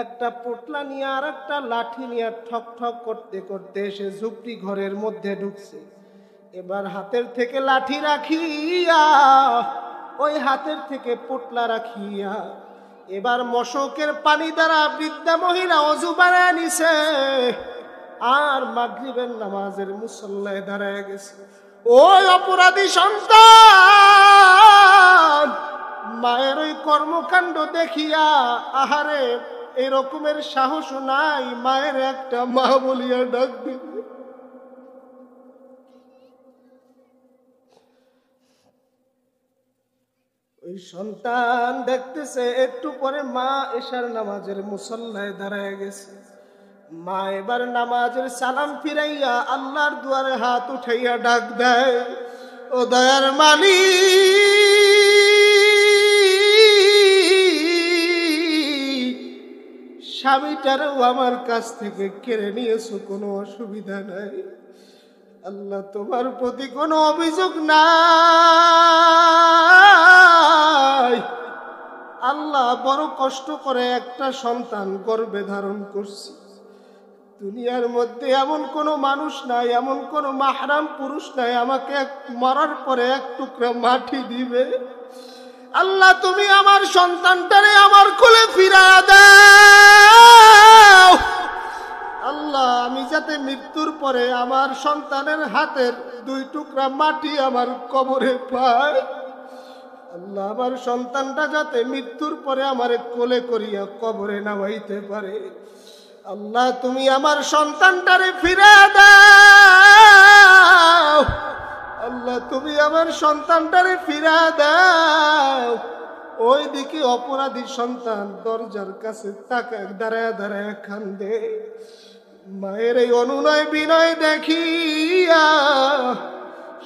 একটা পোটলা নিয়ে আর একটা লাঠি নিয়ে ঠক ঠক করতে করতে এসে ঝুপড়ি ঘরের মধ্যে ঢুকছে। এবার হাতের থেকে লাঠি রাখিয়া, ওই হাতের থেকে পোটলা রাখিয়া, এবার মশকের পানি দ্বারা বৃদ্ধা মহিলা ওযু বানায় নিছে আর মাগরিবের নামাজের মুসল্লায় দাঁড়ায় গেছে। ওই অপরাধী সন্তান মায়ের ওই কর্মকাণ্ড দেখিয়া, আহারে এই রকমের সাহস নাই, মায়ের একটা মা বলিয়া ডাক দিবে। ওই সন্তান দেখতেছে একটু পরে মা এশার নামাজের মুসল্লায় দাঁড়ায় গেছে। মা এবার নামাজের সালাম ফিরাইয়া আল্লাহর দুয়ারে হাত উঠাইয়া ডাক দেয়, ও দয়ার মালিক, স্বামীটারও আমার কাছ থেকে কেড়ে নিয়েছো, কোনো অসুবিধা নাই। আল্লাহ তোমার প্রতি কোনো অভিযোগ নাই। আল্লাহ বড় কষ্ট করে একটা সন্তান গর্ভে ধারণ করছি। দুনিয়ার মধ্যে এমন কোনো মানুষ নাই, এমন কোনো মাহরাম পুরুষ নাই আমাকে মরার পরে এক টুকরা মাটি দিবে। আল্লাহ তুমি আমার সন্তানটারে আমার কোলে ফিরায়া দাও। আল্লাহ আমি যাতে মৃত্যুর পরে আমার সন্তানের হাতের 2 টুকরা মাটি আমার কবরে পায়। আল্লাহ আমার সন্তানটা যাতে মৃত্যুর পরে আমার কোলে করিয়া কবরে নামাইতে পারে। আল্লাহ তুমি আমার সন্তানটারে ফিরে দাও। আল্লাহ তুমি আমার সন্তানটারে ফিরে দাও। ওই দিকে অপরাধী সন্তান দরজার কাছে তাকায়, দাঁড়ায় দাঁড়ায় কান্দে। মায়ের এই অনুনয় বিনয় দেখিয়া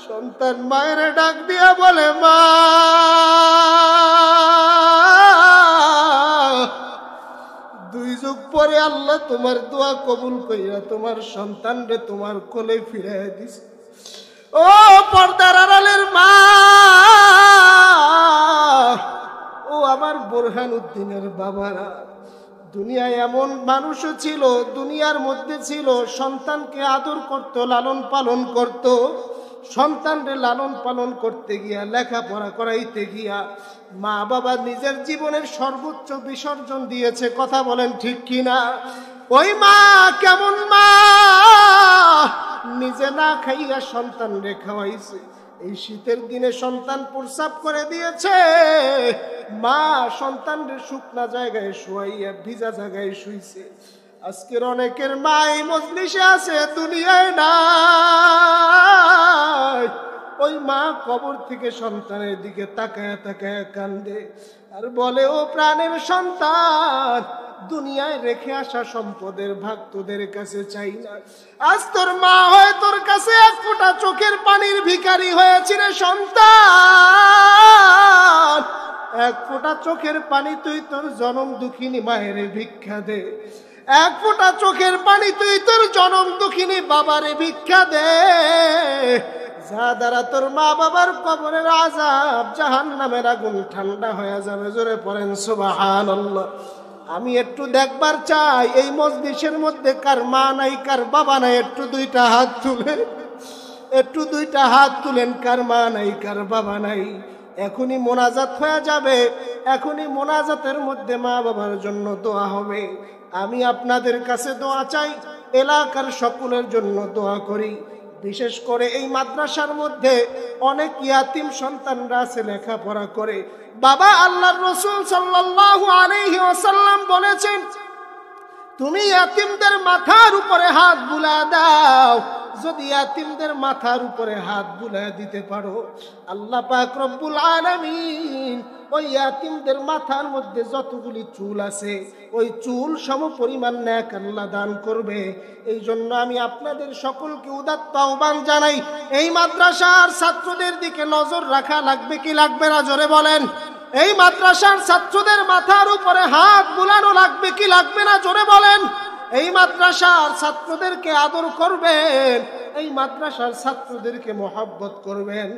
সন্তান মায়ের ডাক দিয়া বলে, মা দুই যুগ পরে আল্লাহ তোমার দোয়া কবুল কইরা তোমার সন্তানরে তোমার কোলে ফিরাইয়া দিছে। ও পর্দার আড়ালের মা, ও আমার বোরহানউদ্দিনের বাবারা, দুনিয়ায় এমন মানুষও ছিল, দুনিয়ার মধ্যে ছিল, সন্তানকে আদর করত, লালন পালন করত। সন্তানরে লালন পালন করতে গিয়া, লেখাপড়া করাইতে গিয়া মা বাবা নিজের জীবনের সর্বোচ্চ বিসর্জন দিয়েছে। কথা বলেন ঠিক কিনা? ওই মা কেমন মা, নিজে না খাইয়া সন্তানরে খাওয়াইছে। এই শীতের দিনে সন্তান প্রস্রাব করে দিয়েছে, মা সন্তানরে শুকনা জায়গায় শুয়াইয়া ভিজা জায়গায় শুইছে। আজকের অনেকের মা এই মজলিসে আছে, দুনিয়ায় নাই। ওই মা কবর থেকে সন্তানের দিকে তাকায় তাকায় কান্দে আর বলে, ও প্রাণের সন্তান, দুনিয়ায় রেখে আসা সম্পদের ভাগ তোদের কাছে চাই না। আজ তোর মা হয় তোর কাছে এক ফোঁটা চোখের পানির ভিখারি হয়েছে রে সন্তান। এক ফোঁটা চোখের পানি তুই তোর জনম দুঃখিনী মায়ের ভিক্ষা দে। এক ফোঁটা চোখের পানি তুই তোর জনম দুঃখিনী বাবারে ভিক্ষা দে, যা দ্বারা তোর মা বাবার কবরের আযাব, জাহান্নামের আগুন ঠান্ডা হয়ে যাবে। জোরে পড়েন সুবহানাল্লাহ। আমি একটু দেখবার চাই এই মজলিসের মধ্যে কার মা নাই, কার বাবা নাই। একটু 2টা হাত তুলেন, একটু 2টা হাত তুলেন। কার মা নাই, কার বাবা নাই। এখনই মোনাজাত হয়ে যাবে, এখনই মোনাজাতের মধ্যে মা বাবার জন্য দোয়া হবে। আমি আপনাদের কাছে দোয়া চাই, এলাকার সকলের জন্য দোয়া করি। বিশেষ করে এই মাদ্রাসার মধ্যে অনেক ইয়াতিম সন্তানরা আছে, লেখাপড়া করে। বাবা, আল্লাহর রাসূল সাল্লাল্লাহু আলাইহি ওয়াসাল্লাম বলেছেন, তুমি ইয়াতিমদের মাথার উপরে হাত বুলায় দাও। যদি ইয়াতিমদের মাথার উপরে হাত বুলায় দিতে পারো, আল্লাহ পাক রব্বুল আলামিন ওই ইয়াতিমদের মাথার মধ্যে যতগুলি চুল আছে ওই চুল সম পরিমাণ নেক আল্লাহ দান করবে। এই জন্য আমি আপনাদের সকলকে উদাত্ত আহ্বান জানাই, এই মাদ্রাসার ছাত্রদের দিকে নজর রাখা লাগবে কি লাগবে না, জোরে বলেন। এই মাদ্রাসার ছাত্রদের মাথার উপরে হাত বুলানো লাগবে কি লাগবে না, জোরে বলেন। এই মাদ্রাসার ছাত্রদেরকে আদর করবেন, এই মাদ্রাসার ছাত্রদেরকে মহব্বত করবেন।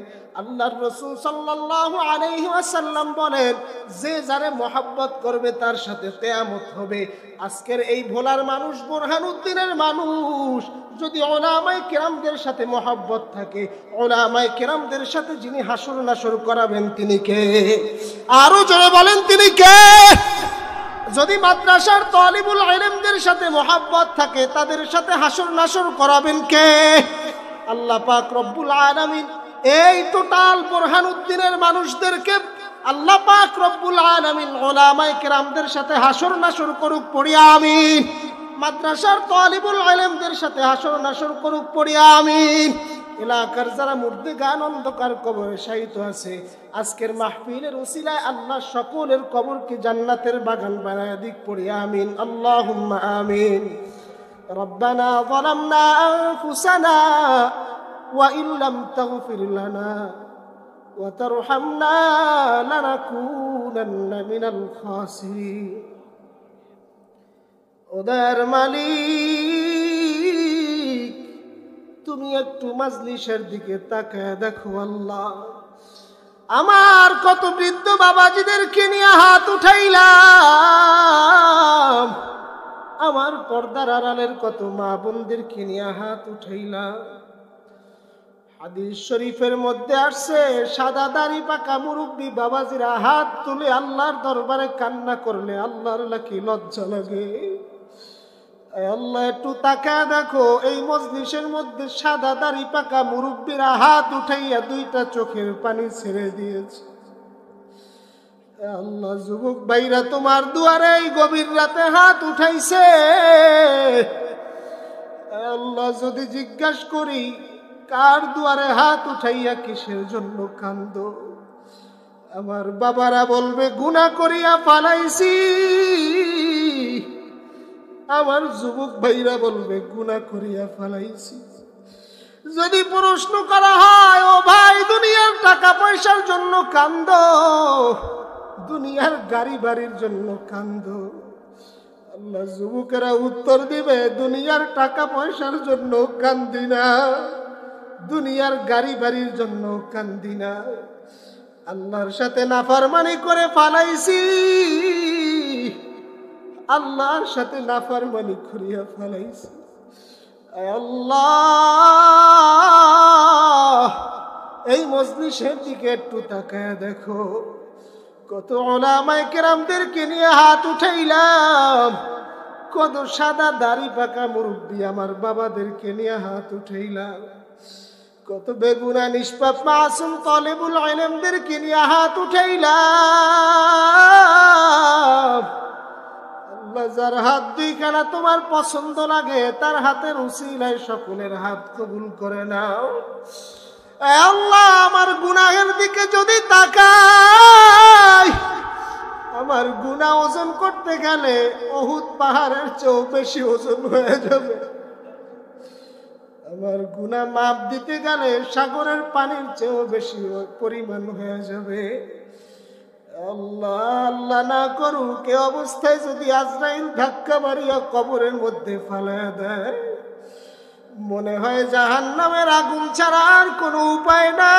আল্লাহর রাসূল সাল্লাল্লাহু আলাইহি ওয়াসাল্লাম বলেন, যে যারে মহব্বত করবে তার সাথে কিয়ামত হবে। আজকের এই ভোলার মানুষ, বোরহানউদ্দিনের মানুষ যদি উলামায়ে কেরামদের সাথে মহব্বত থাকে, উলামায়ে কেরামদের সাথে যিনি হাসর নাসর করাবেন তিনি কে? আরো জোরে বলেন, তিনি কে? যদি মাদ্রাসার তালিবুল ইলমদের সাথে মহব্বত থাকে, তাদের সাথে হাসর নাসর করাবেন কে? আল্লাহ পাক রব্বুল আলামিন এই টোটাল বোরহানউদ্দিনের মানুষদেরকে আল্লাহ পাক রব্বুল আলামিন উলামায়ে কেরামদের সাথে হাসর নাসর করুক, পড়ি আমিন। মাদ্রাসার তালিবুল ইলমদের সাথে হাসর নাসর করুক, পড়ি আমিন। এলাকার যারা মুর্দেগান অন্ধকার কবরে শায়িত আছে, আজকের মাহফিলের উসিলায় আল্লাহ সকলের কবরকে জান্নাতের বাগান বানায় দিক, পড়ি আমিন। আল্লাহুম্মা আমিন। রব্বানা যালামনা আনফুসানা ওয়া ইন লাম তাগফির লানা ওয়া তারহামনা লানাকুনান্না মিনাল খাসিরিন। ওদের মালিক, তুমি একটু মাজলিসের দিকে তাকায় দেখো আল্লাহ। আমার কত বৃদ্ধ বাবাজিদেরকে নিয়ে হাত উঠাইলাম, আমার পর্দার আড়ালের কত মা বোনদেরকে নিয়ে হাত উঠাইলাম। হাদিস শরীফের মধ্যে আসছে, সাদা দাড়ি পাকা মুরব্বী বাবাজিরা হাত তুলে আল্লাহর দরবারে কান্না করলে আল্লাহর কি লজ্জা লাগে? আল্লাহ একটু তাকায় দেখো, এই মজলিসের মধ্যে সাদা দাড়ি পাকা মুরব্বীরা হাত উঠাইয়া দুইটা চোখের পানি ছেড়ে দিয়েছে। আল্লাহ, যুবক ভাইরা তোমার দুয়ারে এই গভীর রাতে হাত উঠাইছে। আল্লাহ, যদি জিজ্ঞাসা করি কার দুয়ারে হাত উঠাইয়া কিসের জন্য কান্দো, আমার বাবারা বলবে গুনাহ করিয়া ফালাইছি, আমার যুবক ভাইরা বলবে গুনাহ করিয়া ফালাইছি। যদি প্রশ্ন করা হয়, ও ভাই দুনিয়ার টাকা পয়সার জন্য কান্দো, দুনিয়ার গাড়ি বাড়ির জন্য কান্দো, আল্লাহ যুবকেরা উত্তর দিবে দুনিয়ার টাকা পয়সার জন্য কান্দি না, দুনিয়ার গাড়ি বাড়ির জন্য কান্দি না, আল্লাহর সাথে নাফরমানি করে ফালাইছি, আল্লাহর সাথে নাফরমানি করিয়া ফালাইছি। আল্লাহ, এই মজলিসের দিকে একটু তাকায় দেখো, কত উলামায়ে কেরামদেরকে নিয়ে হাত উঠাইলাম, কত সাদা দাড়ি পাকা মুরব্বী আমার বাবাদেরকে নিয়ে হাত উঠাইলাম, কত বেগুনা নিষ্পাপ মাসুম তালিবুল ইলমদেরকে নিয়ে হাত উঠাইলাম। আল্লাহ, যার হাত দুইখানা তোমার পছন্দ লাগে তার হাতের উসিলায় সকলের হাত কবুল করে নাও। আল্লাহ, আমার গুনাহের দিকে যদি তাকাই, আমার গুনাহ ওজন করতে গেলে উহুদ পাহাড়ের চেয়েও বেশি ওজন হয়ে যাবে, আমার গুনাহ মাপ দিতে গেলে সাগরের পানির চেয়েও বেশি পরিমাণ হয়ে যাবে। আল্লাহ, আল্লাহ না করুক এ অবস্থায় যদি আজরাইল ধাক্কা মারিয়া কবরের মধ্যে ফালায়া দেয়, মনে হয় জাহান্নামের আগুন ছাড়া আর কোনো উপায় নাই।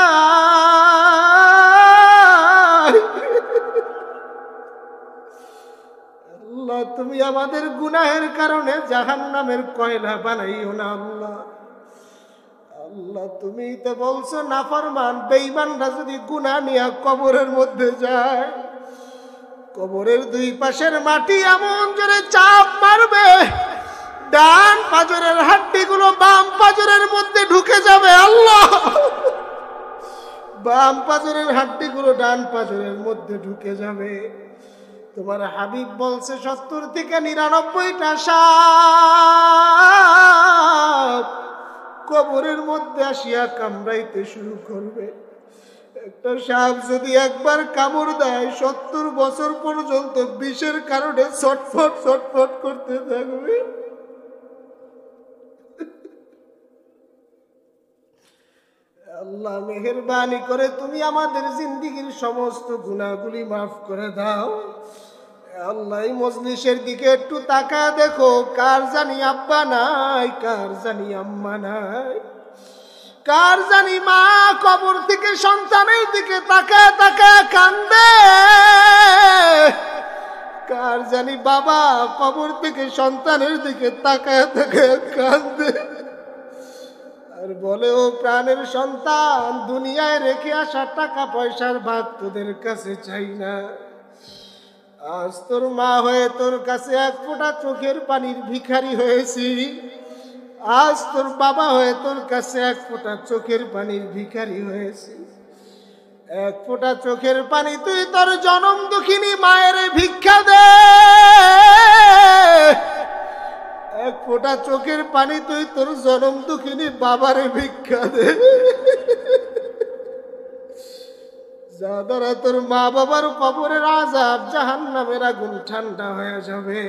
আল্লাহ, তুমি আমাদের গুনাহের কারণে জাহান্নামের কয়লা বানাইও না। আল্লাহ, আল্লাহ, তুমি তো বলছো নাফরমান বেঈমানরা যদি গুনাহ নিয়ে কবরের মধ্যে যায়, কবরের দুই পাশের মাটি এমন জোরে চাপ মারবে, ডান পাজরের হাড্ডিগুলো বাম পাজরের মধ্যে ঢুকে যাবে। যাবে আল্লাহ, বাম পাঁজরের হাড্ডিগুলো ডান পাঁজরের মধ্যে ঢুকে যাবে। তোমার হাবিব বলছে 70 থেকে 99টা সাপ কবরের মধ্যে আসিয়া কামড়াইতে শুরু করবে। একটা সাপ যদি একবার কামড় দেয় 70 বছর পর্যন্ত বিষের কারণে ছটফট ছটফট করতে থাকবে। আল্লাহ মেহেরবানি করে তুমি আমাদের জিন্দেগীর সমস্ত গুনাহগুলি মাফ করে দাও। আল্লাহ এই মজলিসের দিকে একটু তাকায় দেখো, কার জানি আব্বা নাই, কার জানি আম্মা নাই, কার জানি মা কবর থেকে সন্তানের দিকে তাকায় তাকায় কান্দে, কার জানি বাবা কবর থেকে সন্তানের দিকে তাকায় তাকায় কান্দে আর বলে, ও প্রাণের সন্তান, দুনিয়ায় রেখে আসা টাকা পয়সার ভাগ তোদের কাছে চাই না। আজ তোর মা হয়ে তোর কাছে এক ফোঁটা চোখের পানির ভিখারি হয়েছি, আজ তোর বাবা হয়ে তোর কাছে এক ফোঁটা চোখের পানির ভিখারি হয়েছি। এক ফোঁটা চোখের পানি তুই তোর জনম দুঃখিনী মায়ের ভিক্ষা দে, এক ফোঁটা চোখের পানি তুই তোর জনম দুঃখিনী বাবার ভিক্ষা দে, যা দ্বারা তোর মা বাবার কবরের আযাব জাহান্নামের আগুন ঠান্ডা হয়ে যাবে।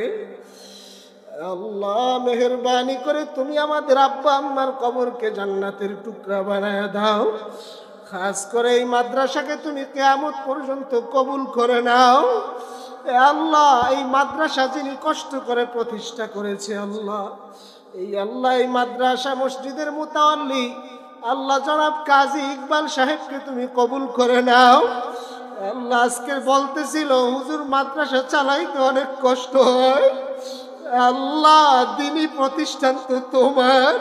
আল্লাহ মেহেরবানি করে তুমি আমাদের আব্বা আম্মার কবরকে জান্নাতের টুকরা বানায় দাও। খাস করে এই মাদ্রাসাকে তুমি কিয়ামত পর্যন্ত কবুল করে নাও। আল্লাহ এই মাদ্রাসা যিনি কষ্ট করে প্রতিষ্ঠা করেছে আল্লাহ, এই মাদ্রাসা মসজিদের মুতাওয়াল্লি আল্লাহ জনাব কাজী ইকবাল সাহেবকে তুমি কবুল করে নাও। আল্লাহ আজকে বলতেছিল হুজুর মাদ্রাসা চালাইতে অনেক কষ্ট হয়, আল্লাহ দিনী প্রতিষ্ঠান তো তোমার,